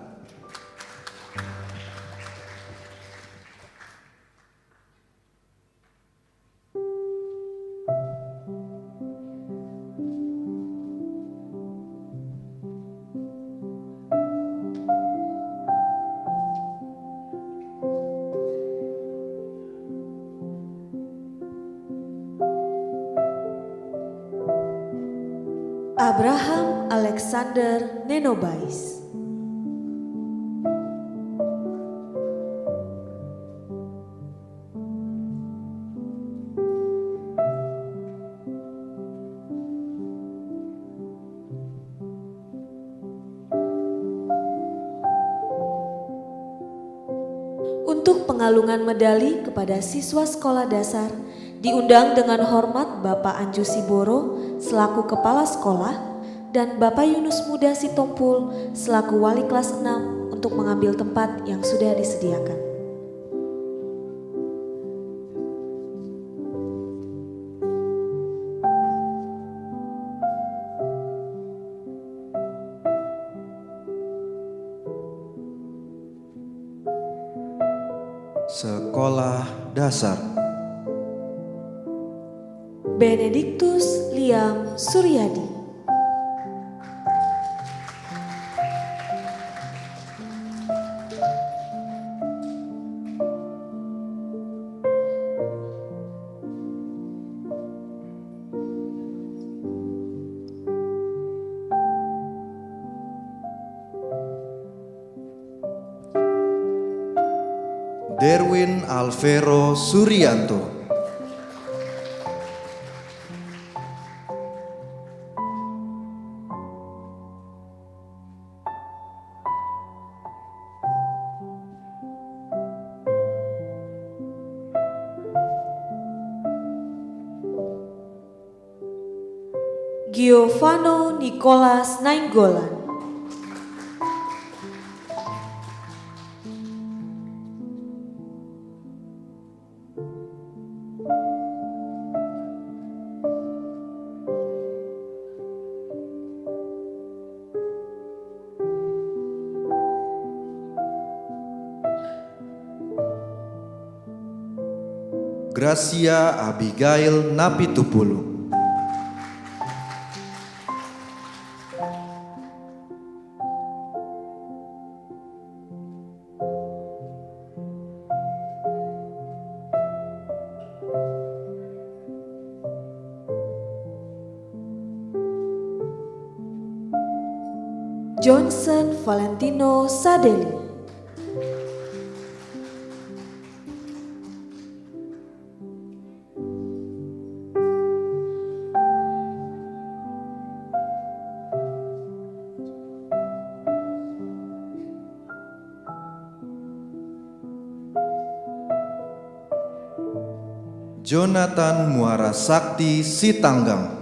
Abraham Alexander Nenobais. Untuk pengalungan medali kepada siswa sekolah dasar, diundang dengan hormat Bapak Anju Siboro selaku Kepala Sekolah dan Bapak Yunus Muda Sitompul selaku Wali kelas 6 untuk mengambil tempat yang sudah disediakan. Sekolah Dasar Benediktus Liam Suryadi. Derwin Alvero Suryanto. Giovanni Nicolas Nainggolan. Gracia Abigail Napitupulu. Johnson Valentino Sadeli. Jonathan Muara Sakti Sitanggang.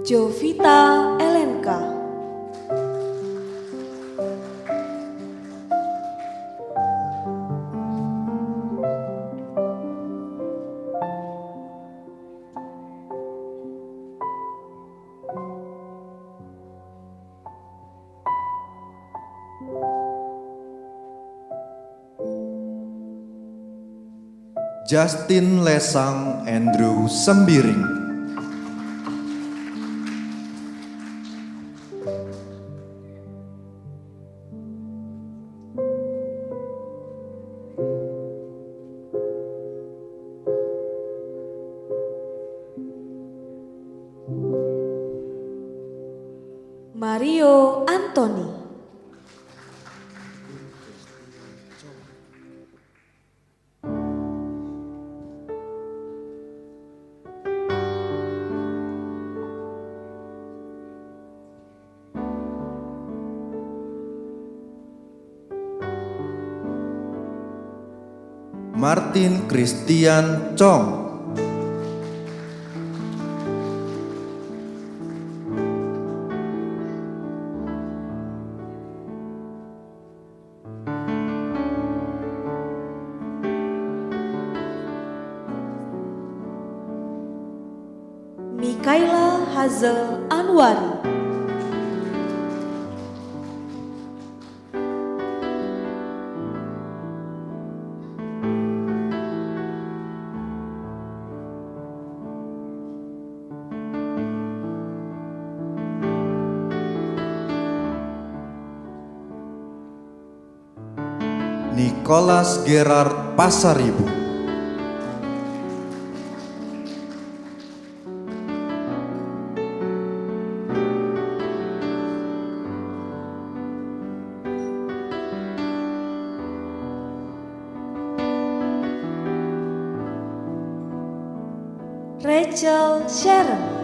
Jovita Elenka. Justin Lesang Andrew Sembiring. Mario Antoni. Martin Christian Chong. Mikaela Hazel Anwari. Nicholas Gerard Pasaribu. Rachel Sharon.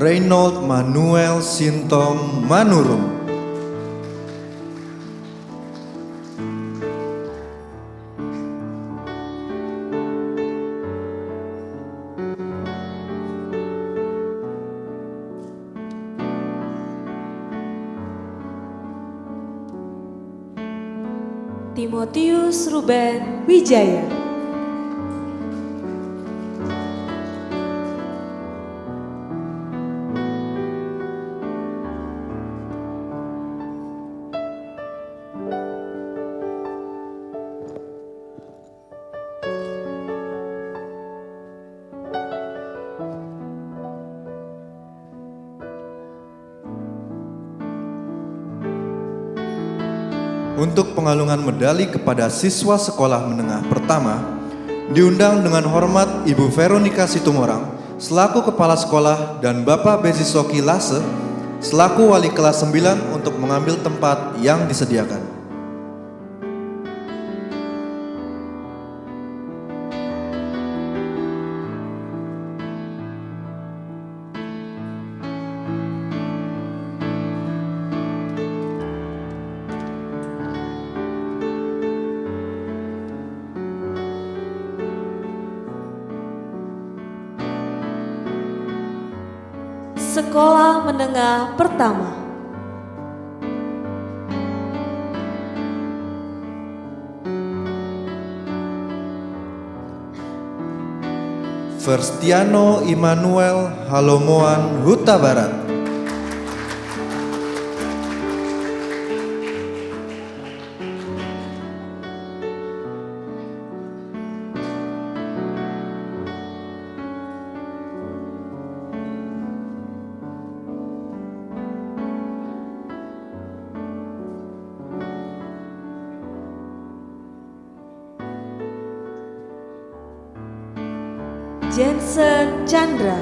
Reynold Manuel Sintong Manurung. Timotius Ruben Wijaya. Untuk pengalungan medali kepada siswa sekolah menengah pertama, diundang dengan hormat Ibu Veronica Situmorang selaku Kepala Sekolah dan Bapak Bezisoki Lase selaku Wali Kelas 9 untuk mengambil tempat yang disediakan. Sekolah Menengah Pertama. Verstiano Immanuel Halomoan, Huta Barat. Jensen Chandra.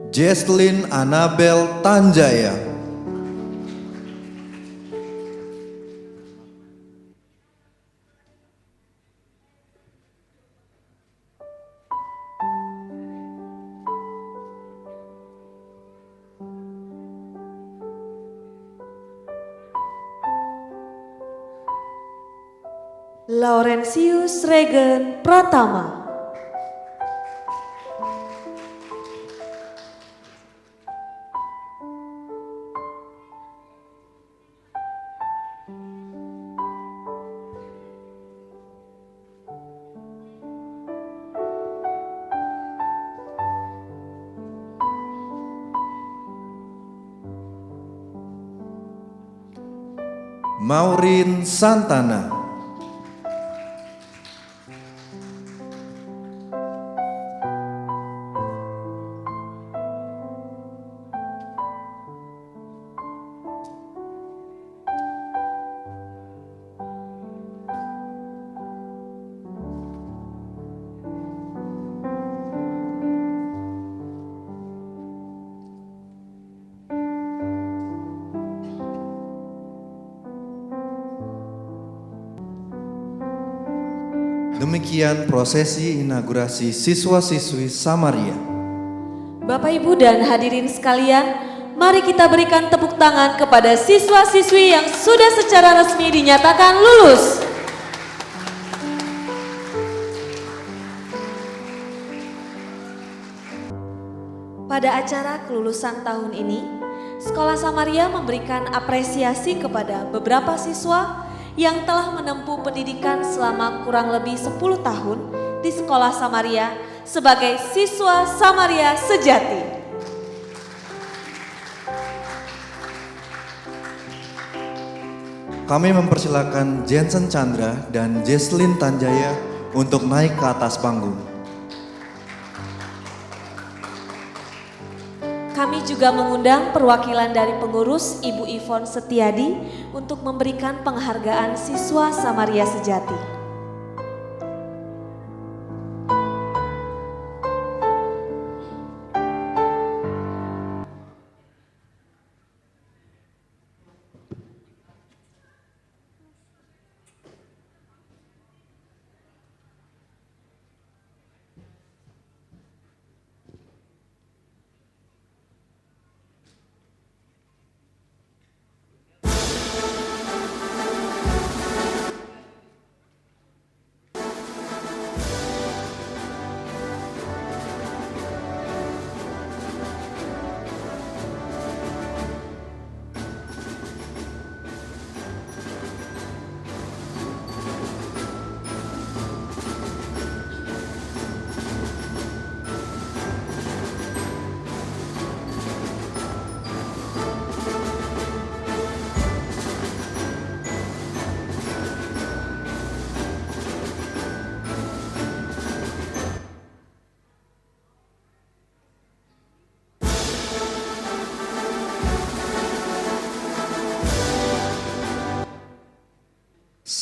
Jesslyn Anabel Tanjaya. Laurentius Regen Pratama. Maureen Santana. Demikian prosesi inaugurasi siswa-siswi Samaria. Bapak, Ibu, dan hadirin sekalian, mari kita berikan tepuk tangan kepada siswa-siswi yang sudah secara resmi dinyatakan lulus. Pada acara kelulusan tahun ini, Sekolah Samaria memberikan apresiasi kepada beberapa siswa yang telah menempuh pendidikan selama kurang lebih 10 tahun di Sekolah Samaria sebagai siswa Samaria sejati. Kami mempersilakan Jensen Chandra dan Jesslyn Tanjaya untuk naik ke atas panggung. Kami juga mengundang perwakilan dari pengurus Ibu Ivon Setiadi untuk memberikan penghargaan siswa Samaria Sejati.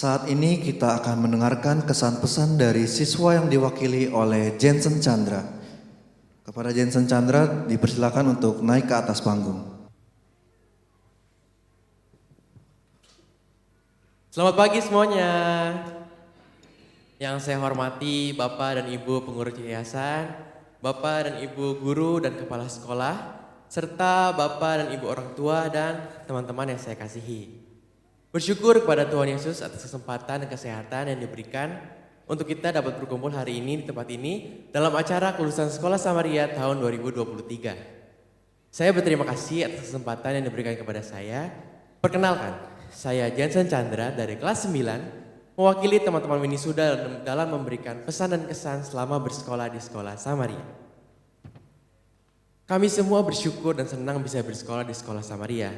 Saat ini kita akan mendengarkan kesan pesan dari siswa yang diwakili oleh Jensen Chandra. Kepada Jensen Chandra dipersilakan untuk naik ke atas panggung. Selamat pagi semuanya. Yang saya hormati Bapak dan Ibu pengurus yayasan, Bapak dan Ibu guru dan kepala sekolah, serta Bapak dan Ibu orang tua dan teman-teman yang saya kasihi. Bersyukur kepada Tuhan Yesus atas kesempatan dan kesehatan yang diberikan untuk kita dapat berkumpul hari ini di tempat ini dalam acara kelulusan Sekolah Samaria tahun 2023. Saya berterima kasih atas kesempatan yang diberikan kepada saya. Perkenalkan, saya Jansen Chandra dari kelas 9, mewakili teman-teman Winisuda dalam memberikan pesan dan kesan selama bersekolah di Sekolah Samaria. Kami semua bersyukur dan senang bisa bersekolah di Sekolah Samaria.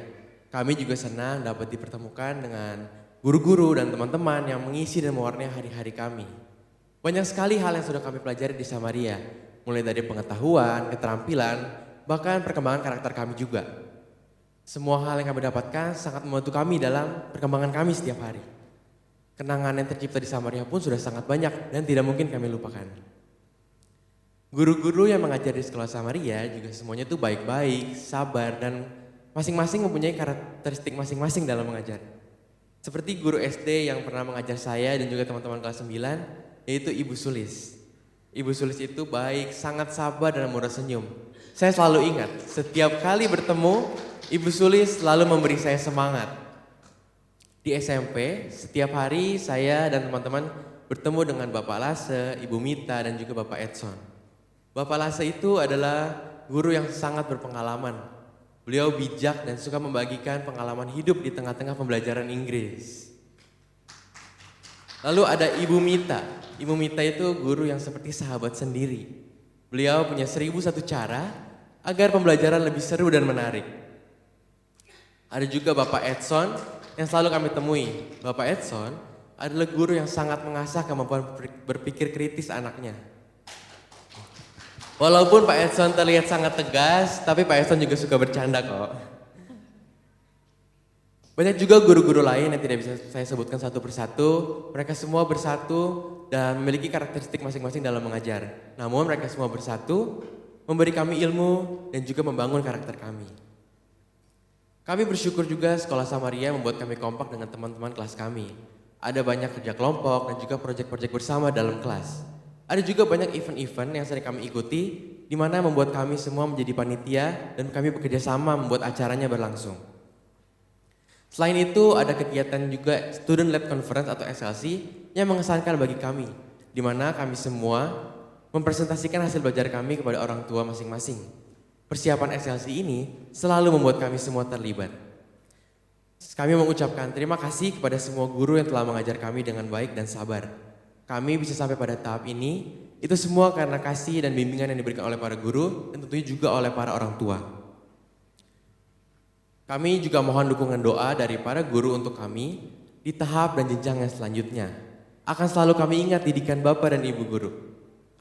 Kami juga senang dapat dipertemukan dengan guru-guru dan teman-teman yang mengisi dan mewarnai hari-hari kami. Banyak sekali hal yang sudah kami pelajari di Samaria, mulai dari pengetahuan, keterampilan, bahkan perkembangan karakter kami juga. Semua hal yang kami dapatkan sangat membantu kami dalam perkembangan kami setiap hari. Kenangan yang tercipta di Samaria pun sudah sangat banyak dan tidak mungkin kami lupakan. Guru-guru yang mengajar di Sekolah Samaria juga semuanya tuh baik-baik, sabar, dan masing-masing mempunyai karakteristik masing-masing dalam mengajar. Seperti guru SD yang pernah mengajar saya dan juga teman-teman kelas 9, yaitu Ibu Sulis. Ibu Sulis itu baik, sangat sabar dan murah senyum. Saya selalu ingat, setiap kali bertemu, Ibu Sulis selalu memberi saya semangat. Di SMP, setiap hari saya dan teman-teman bertemu dengan Bapak Lase, Ibu Mita, dan juga Bapak Edson. Bapak Lase itu adalah guru yang sangat berpengalaman. Beliau bijak dan suka membagikan pengalaman hidup di tengah-tengah pembelajaran Inggris. Lalu ada Ibu Mita. Ibu Mita itu guru yang seperti sahabat sendiri. Beliau punya 1001 cara agar pembelajaran lebih seru dan menarik. Ada juga Bapak Edson yang selalu kami temui. Bapak Edson adalah guru yang sangat mengasah kemampuan berpikir kritis anaknya. Walaupun Pak Edson terlihat sangat tegas, tapi Pak Edson juga suka bercanda kok. Banyak juga guru-guru lain yang tidak bisa saya sebutkan satu persatu. Mereka semua bersatu dan memiliki karakteristik masing-masing dalam mengajar. Namun mereka semua bersatu, memberi kami ilmu dan juga membangun karakter kami. Kami bersyukur juga Sekolah Samaria membuat kami kompak dengan teman-teman kelas kami. Ada banyak kerja kelompok dan juga proyek-proyek bersama dalam kelas. Ada juga banyak event-event yang sering kami ikuti, di mana membuat kami semua menjadi panitia dan kami bekerja sama membuat acaranya berlangsung. Selain itu, ada kegiatan juga Student Led Conference atau SLC yang mengesankan bagi kami, di mana kami semua mempresentasikan hasil belajar kami kepada orang tua masing-masing. Persiapan SLC ini selalu membuat kami semua terlibat. Kami mengucapkan terima kasih kepada semua guru yang telah mengajar kami dengan baik dan sabar. Kami bisa sampai pada tahap ini, itu semua karena kasih dan bimbingan yang diberikan oleh para guru dan tentunya juga oleh para orang tua. Kami juga mohon dukungan doa dari para guru untuk kami di tahap dan jenjang yang selanjutnya. Akan selalu kami ingat didikan Bapak dan Ibu guru.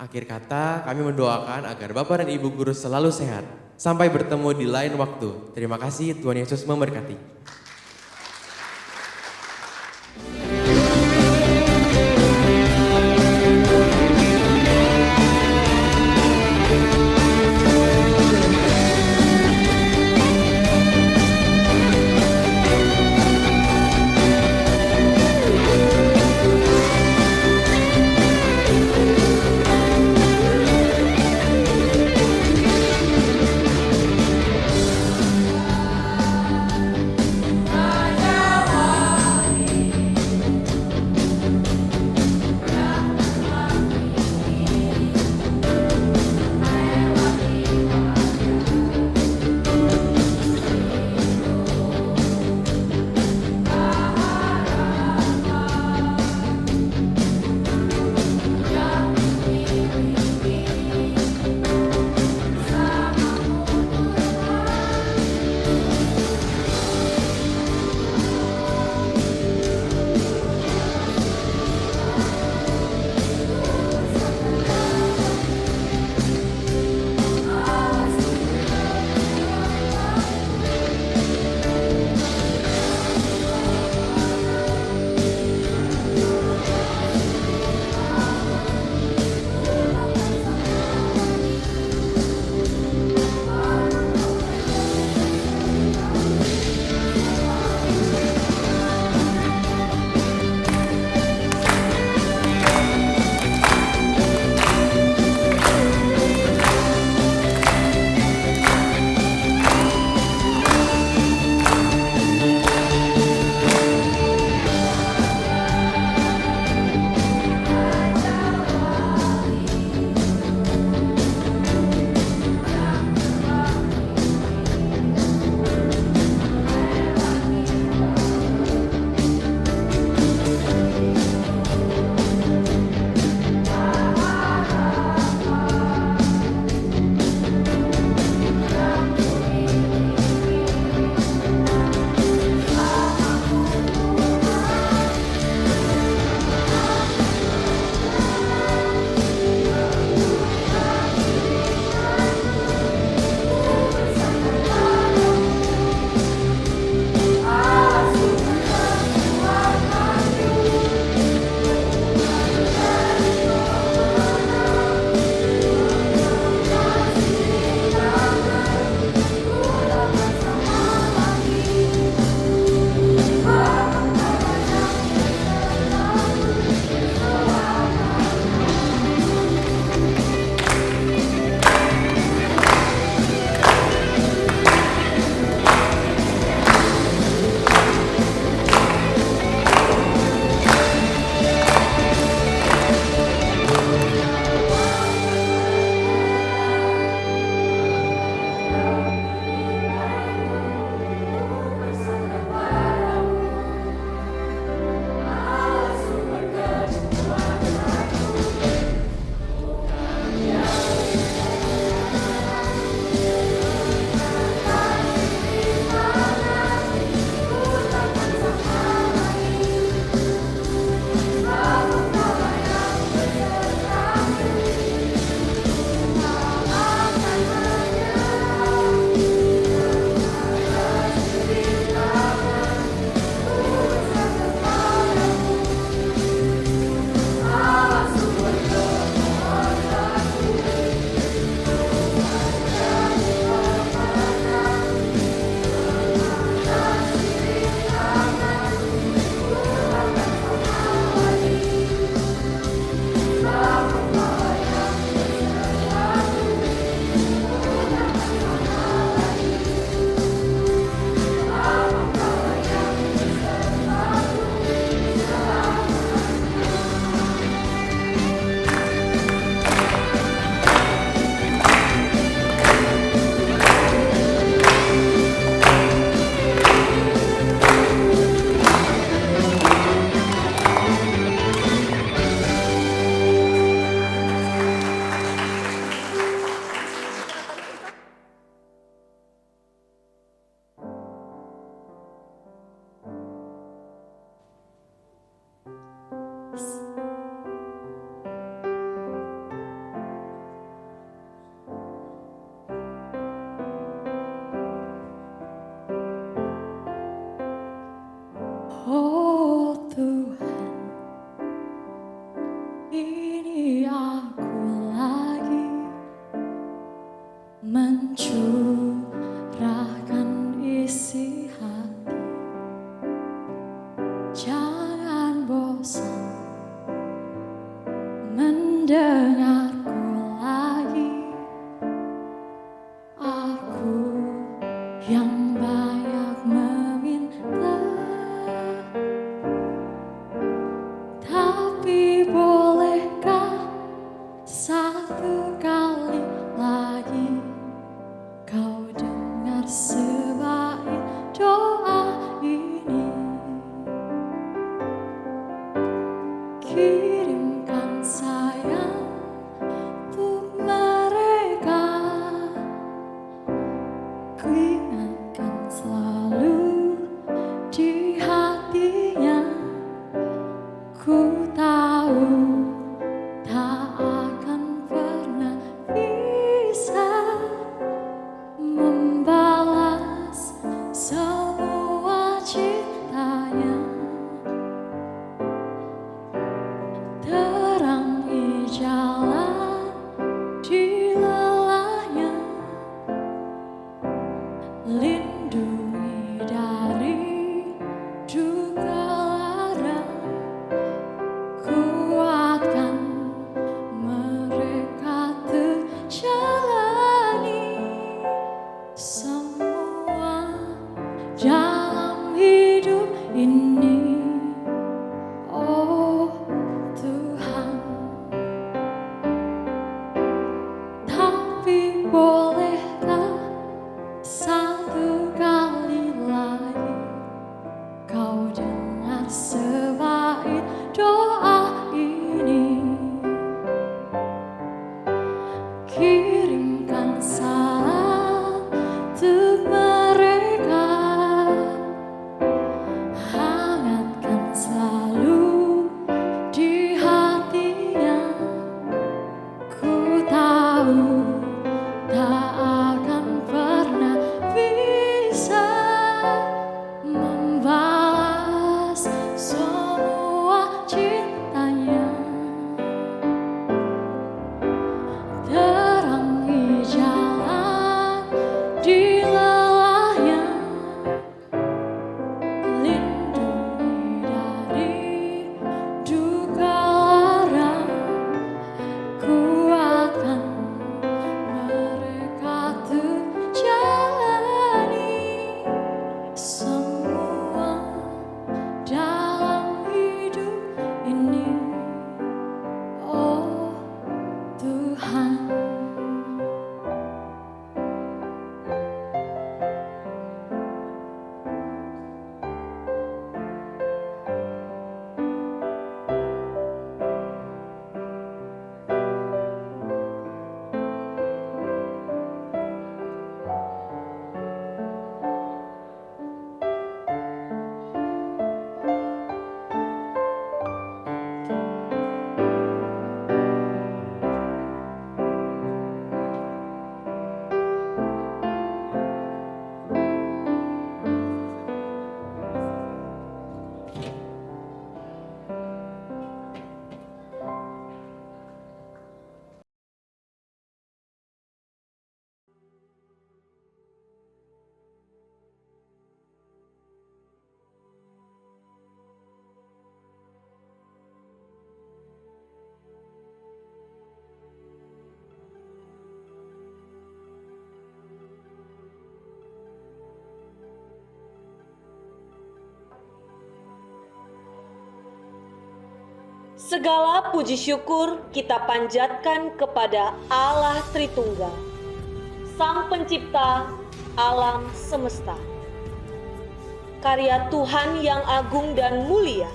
Akhir kata, kami mendoakan agar Bapak dan Ibu guru selalu sehat. Sampai bertemu di lain waktu. Terima kasih, Tuhan Yesus memberkati. Oh Tuhan, ini aku lagi mencurahkan isi hati. Jangan bosan mendengarku lagi. Aku yang banyak meminta, tapi bolehkah satu kali lagi kau dengar sebaik doa ini? Kirimkan sayang untuk mereka, ku ingatkan selalu di hatinya. Ku tahu tak akan pernah bisa membalas semua cintanya. Terangi jalan di lelahnya, lindungi dari duka lara, kuatkan mereka terjalani semua dalam hidup ini. Oh Tuhan, tapi bolehkah satu kali lagi kau dengar sebaik doa ini? Kirimkan salam untuk mereka, hangatkan selalu di hatinya. Ku tahu tak akan pernah bisa membalas semua cintanya. Terangi jalan di lelahnya, lindungi dari duka lara, kuatkan mereka terjalani semua dalam hidup ini. Oh Tuhan. Segala puji syukur kita panjatkan kepada Allah Tritunggal, Sang Pencipta alam semesta. Karya Tuhan yang agung dan mulia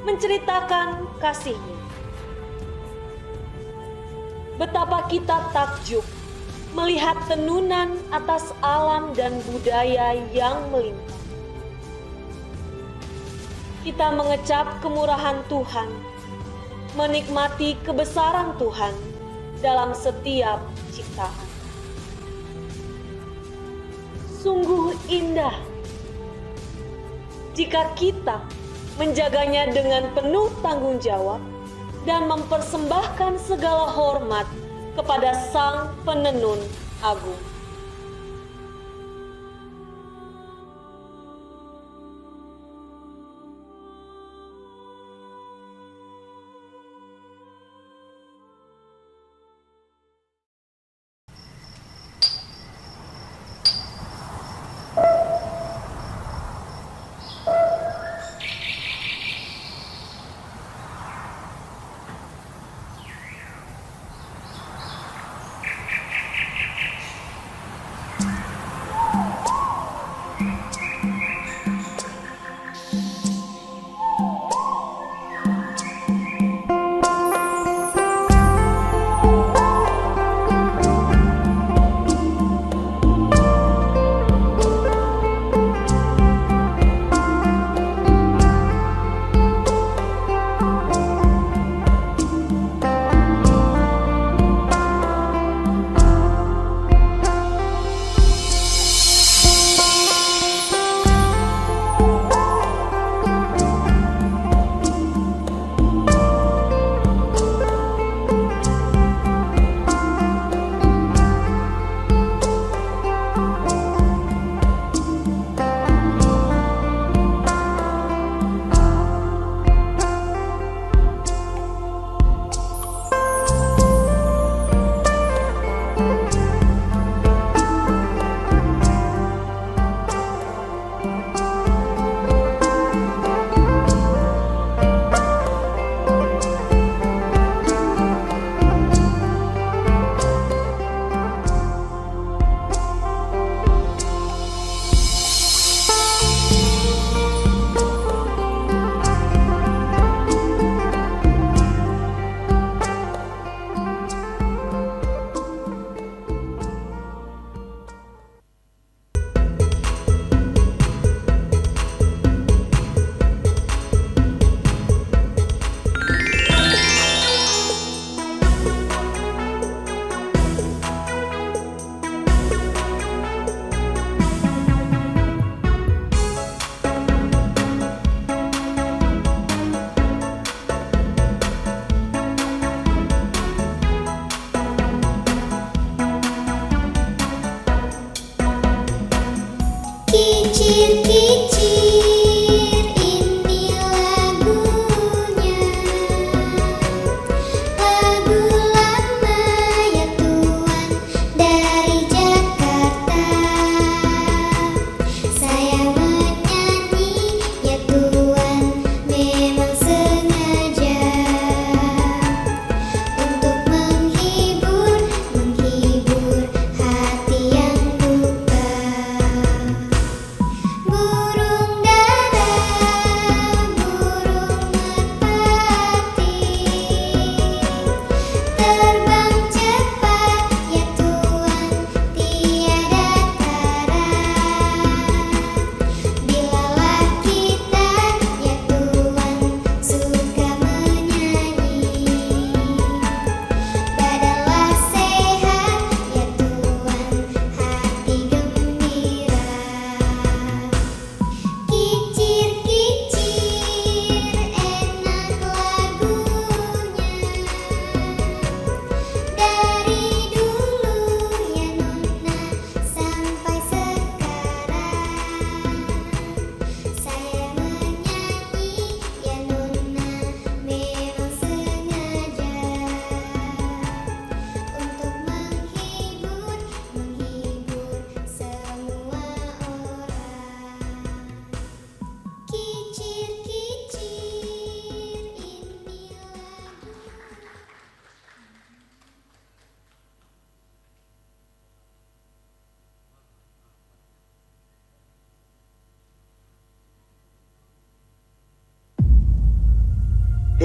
menceritakan kasih-Nya. Betapa kita takjub melihat tenunan atas alam dan budaya yang melimpah. Kita mengecap kemurahan Tuhan menikmati kebesaran Tuhan dalam setiap ciptaan. Sungguh indah jika kita menjaganya dengan penuh tanggung jawab dan mempersembahkan segala hormat kepada Sang Penenun Agung.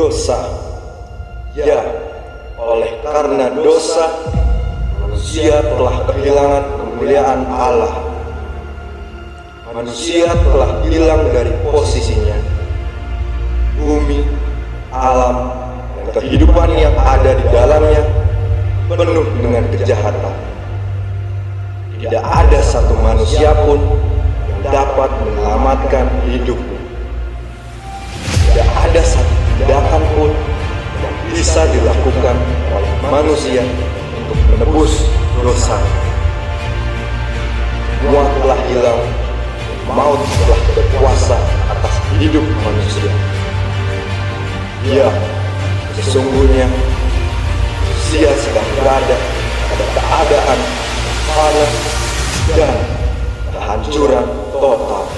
dosa. Ya, oleh karena dosa, manusia telah kehilangan kemuliaan Allah. Manusia telah hilang dari posisinya. Bumi, alam, dan kehidupan yang ada di dalamnya penuh dengan kejahatan. Tidak ada satu manusia pun yang dapat menyelamatkan hidupnya. Tidak ada satu tindakan pun yang bisa dilakukan oleh manusia untuk menebus dosa. Semua telah hilang, maut telah berkuasa atas hidup manusia. Ya, sesungguhnya manusia sedang berada pada keadaan panas dan kehancuran total.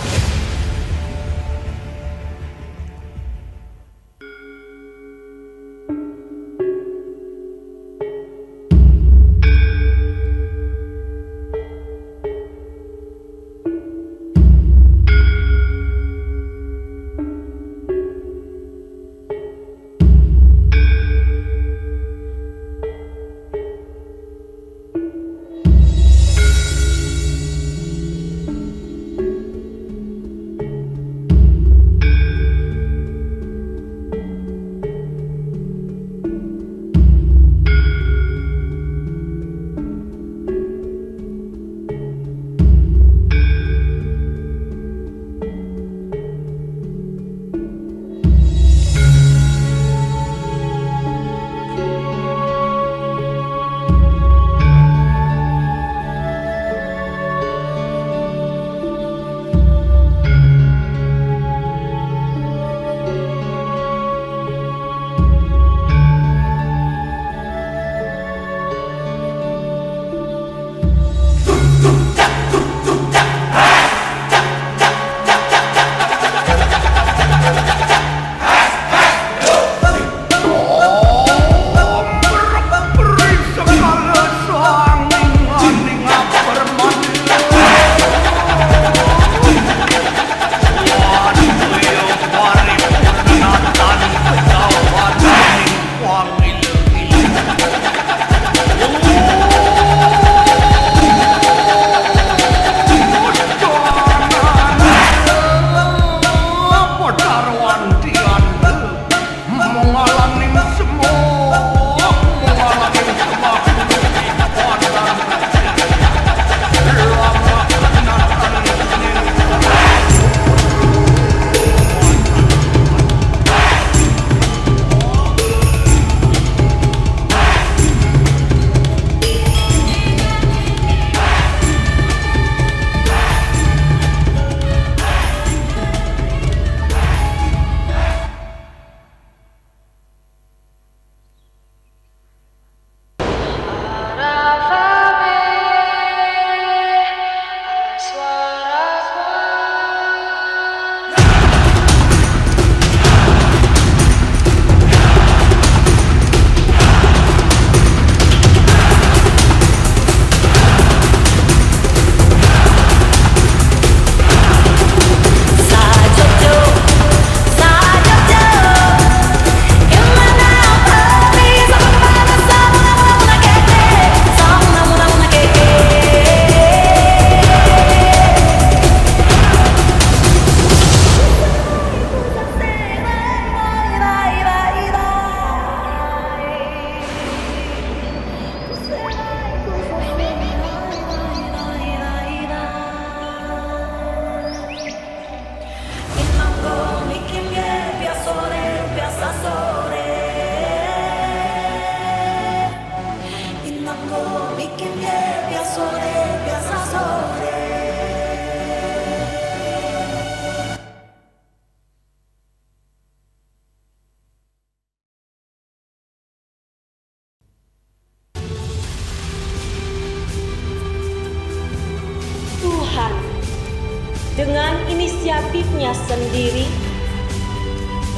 dengan inisiatifnya sendiri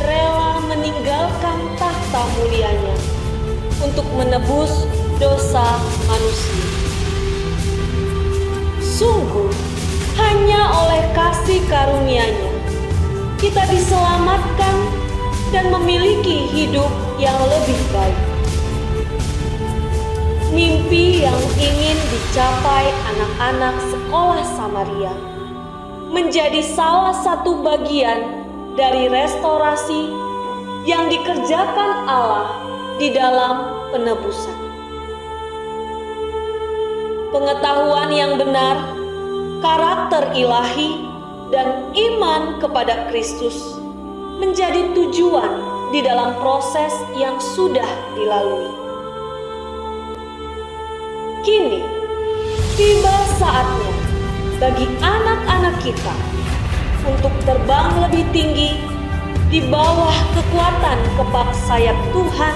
rela meninggalkan tahta mulianya untuk menebus dosa manusia. Sungguh, hanya oleh kasih karunia-Nya kita diselamatkan dan memiliki hidup yang lebih baik. Mimpi yang ingin dicapai anak-anak sekolah Samaria menjadi salah satu bagian dari restorasi yang dikerjakan Allah di dalam penebusan. Pengetahuan yang benar, karakter ilahi, dan iman kepada Kristus menjadi tujuan di dalam proses yang sudah dilalui. Kini, tiba saatnya bagi anak-anak kita untuk terbang lebih tinggi di bawah kekuatan kepak sayap Tuhan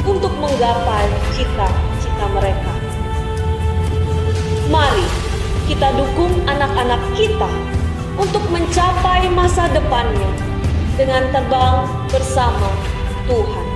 untuk menggapai cita-cita mereka. Mari kita dukung anak-anak kita untuk mencapai masa depannya dengan terbang bersama Tuhan.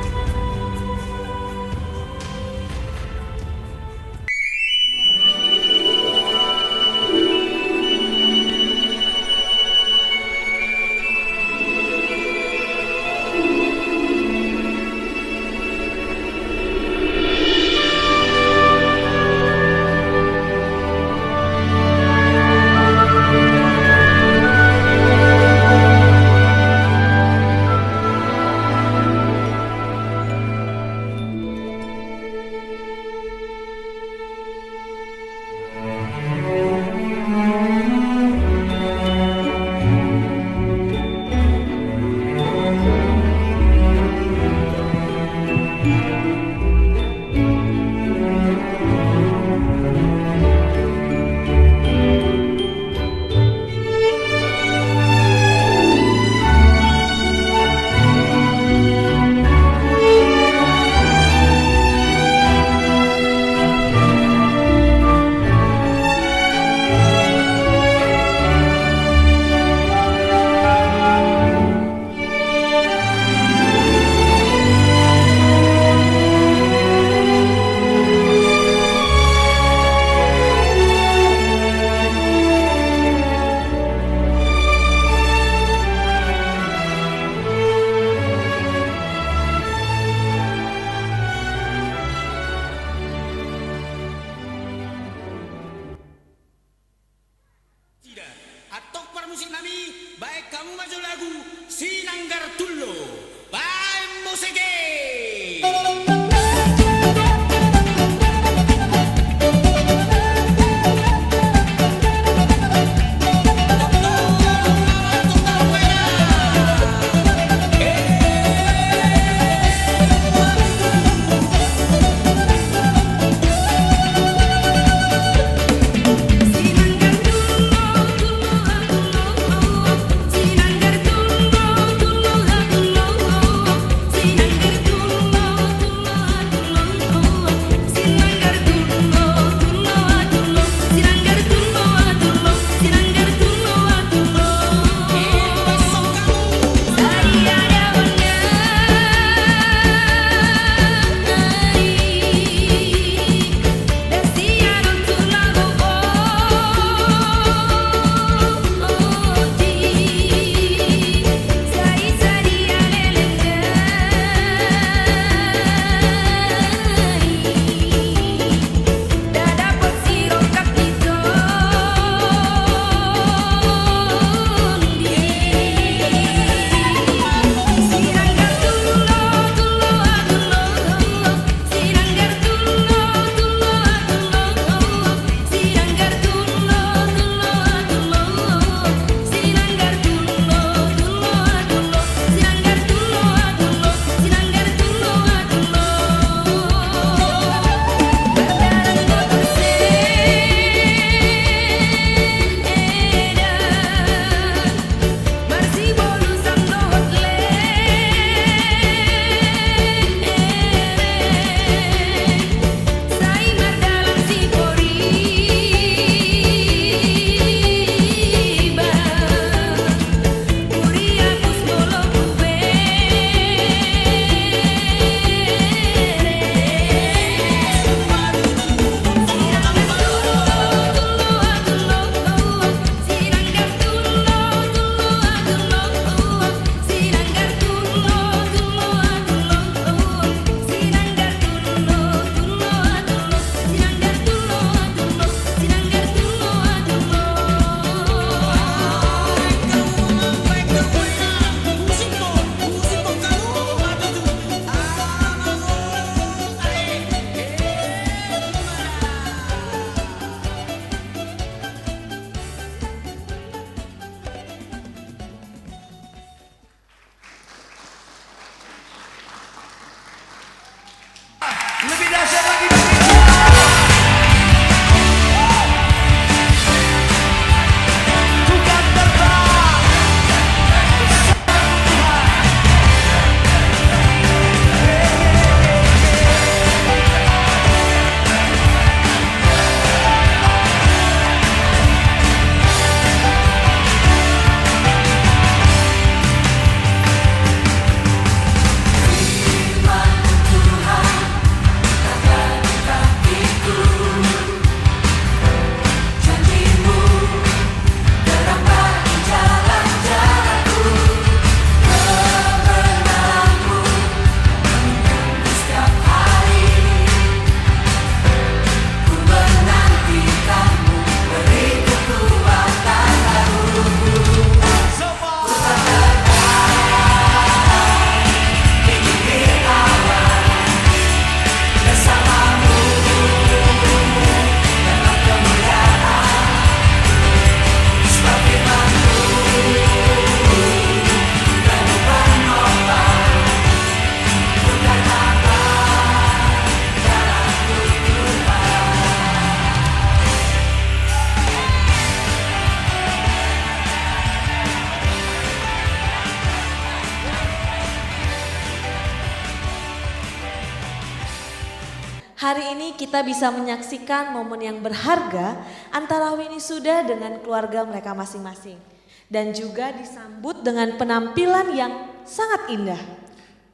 Hari ini kita bisa menyaksikan momen yang berharga antara Winnie Suda dengan keluarga mereka masing-masing. Dan juga disambut dengan penampilan yang sangat indah.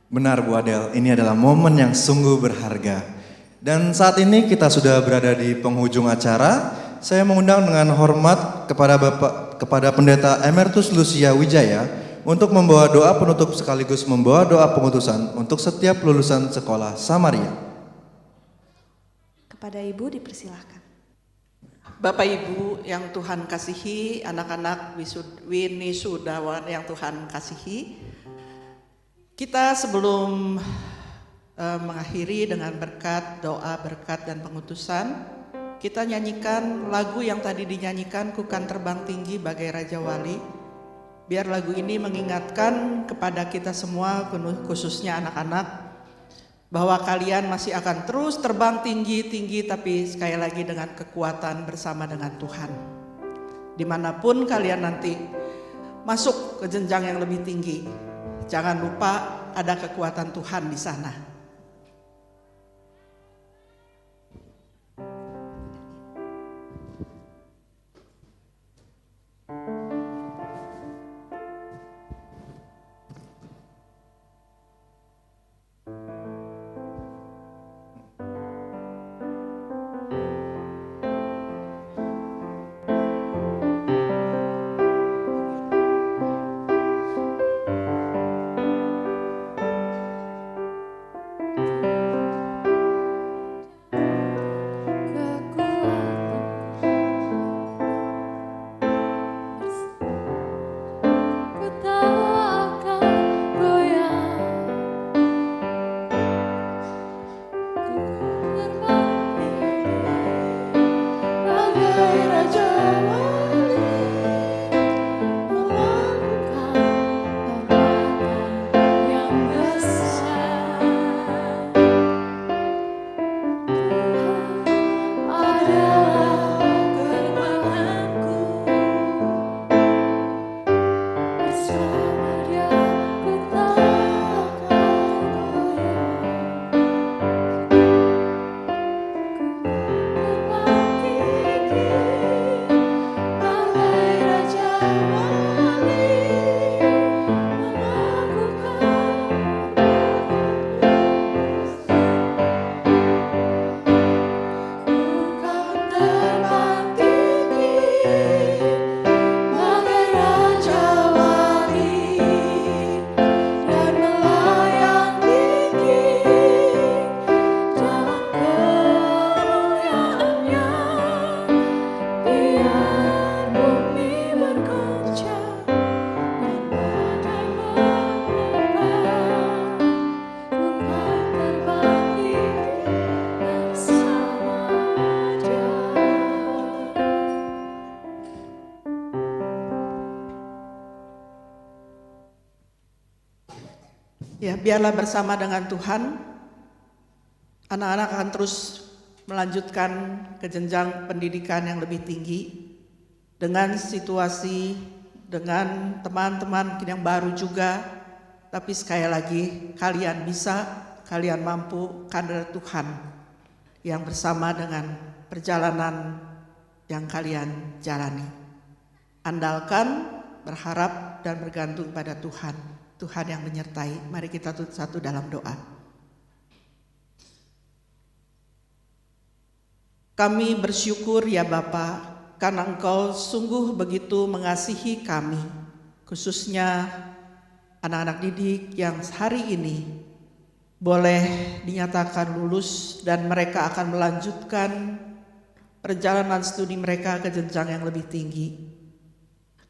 Benar Bu Adel, ini adalah momen yang sungguh berharga. Dan saat ini kita sudah berada di penghujung acara. Saya mengundang dengan hormat kepada Pendeta Emeritus Lucia Wijaya untuk membawa doa penutup sekaligus membawa doa pengutusan untuk setiap lulusan sekolah Samaria. Kepada Ibu dipersilahkan. Bapak Ibu yang Tuhan kasihi, anak-anak Winnie Sudawan yang Tuhan kasihi, kita sebelum mengakhiri dengan berkat, doa, berkat, dan pengutusan, kita nyanyikan lagu yang tadi dinyanyikan, Ku Kan Terbang Tinggi Bagai Raja Wali. Biar lagu ini mengingatkan kepada kita semua, khususnya anak-anak, bahwa kalian masih akan terus terbang tinggi-tinggi, tapi sekali lagi dengan kekuatan bersama dengan Tuhan. Dimanapun kalian nanti masuk ke jenjang yang lebih tinggi, jangan lupa ada kekuatan Tuhan di sana. Ya, biarlah bersama dengan Tuhan, anak-anak akan terus melanjutkan ke jenjang pendidikan yang lebih tinggi dengan situasi, dengan teman-teman yang baru juga, tapi sekali lagi kalian bisa, kalian mampu karena Tuhan yang bersama dengan perjalanan yang kalian jalani. Andalkan, berharap, dan bergantung pada Tuhan. Tuhan yang menyertai. Mari kita satu dalam doa. Kami bersyukur ya Bapa, karena Engkau sungguh begitu mengasihi kami, khususnya anak-anak didik yang hari ini boleh dinyatakan lulus dan mereka akan melanjutkan perjalanan studi mereka ke jenjang yang lebih tinggi.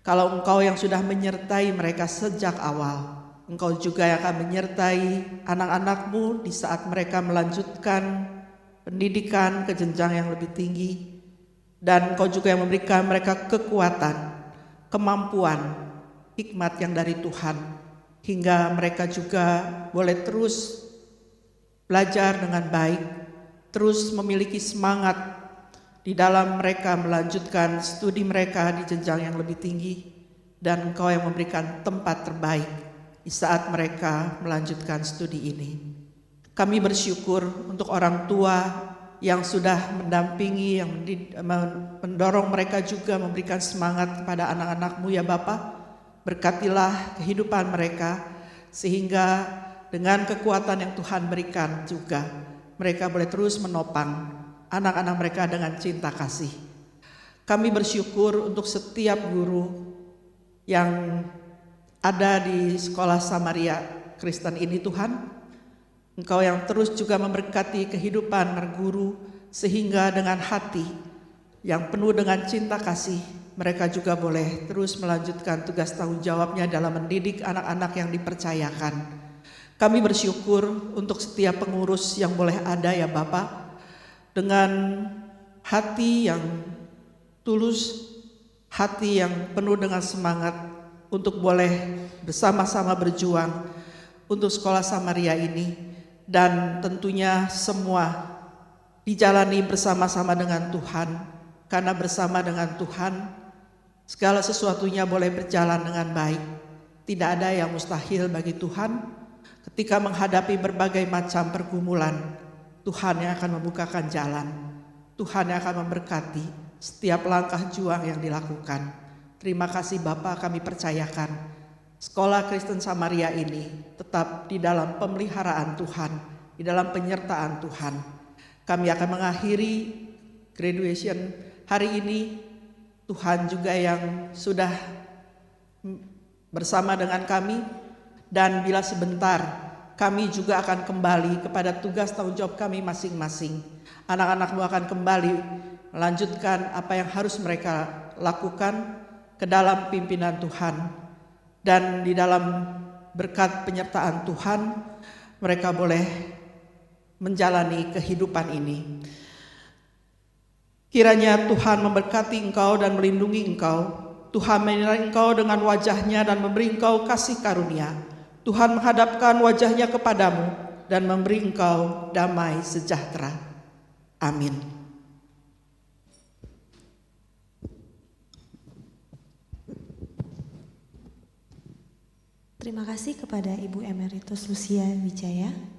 Kalau Engkau yang sudah menyertai mereka sejak awal, Engkau juga yang akan menyertai anak-anak-Mu di saat mereka melanjutkan pendidikan ke jenjang yang lebih tinggi. Dan Engkau juga yang memberikan mereka kekuatan, kemampuan, hikmat yang dari Tuhan, hingga mereka juga boleh terus belajar dengan baik, terus memiliki semangat di dalam mereka melanjutkan studi mereka di jenjang yang lebih tinggi, dan Engkau yang memberikan tempat terbaik di saat mereka melanjutkan studi ini. Kami bersyukur untuk orang tua yang sudah mendampingi, yang mendorong mereka juga memberikan semangat kepada anak-anak-Mu ya Bapa. Berkatilah kehidupan mereka sehingga dengan kekuatan yang Tuhan berikan juga mereka boleh terus menopang anak-anak mereka dengan cinta kasih. Kami bersyukur untuk setiap guru yang ada di sekolah Samaria Kristen ini Tuhan. Engkau yang terus juga memberkati kehidupan guru sehingga dengan hati yang penuh dengan cinta kasih mereka juga boleh terus melanjutkan tugas tanggung jawabnya dalam mendidik anak-anak yang dipercayakan. Kami bersyukur untuk setiap pengurus yang boleh ada ya Bapak, dengan hati yang tulus, hati yang penuh dengan semangat untuk boleh bersama-sama berjuang untuk sekolah Samaria ini, dan tentunya semua dijalani bersama-sama dengan Tuhan, karena bersama dengan Tuhan segala sesuatunya boleh berjalan dengan baik. Tidak ada yang mustahil bagi Tuhan. Ketika menghadapi berbagai macam pergumulan, Tuhan yang akan membukakan jalan, Tuhan yang akan memberkati setiap langkah juang yang dilakukan. Terima kasih Bapa, kami percayakan Sekolah Kristen Samaria ini tetap di dalam pemeliharaan Tuhan, di dalam penyertaan Tuhan. Kami akan mengakhiri graduation hari ini. Tuhan juga yang sudah bersama dengan kami, dan bila sebentar kami juga akan kembali kepada tugas tanggung jawab kami masing-masing. Anak-anakmu akan kembali melanjutkan apa yang harus mereka lakukan ke dalam pimpinan Tuhan, dan di dalam berkat penyertaan Tuhan mereka boleh menjalani kehidupan ini. Kiranya Tuhan memberkati engkau dan melindungi engkau. Tuhan menyertai engkau dengan wajah-Nya dan memberi engkau kasih karunia. Tuhan menghadapkan wajah-Nya kepadamu dan memberi engkau damai sejahtera. Amin. Terima kasih kepada Ibu Emeritus Lucia Wijaya.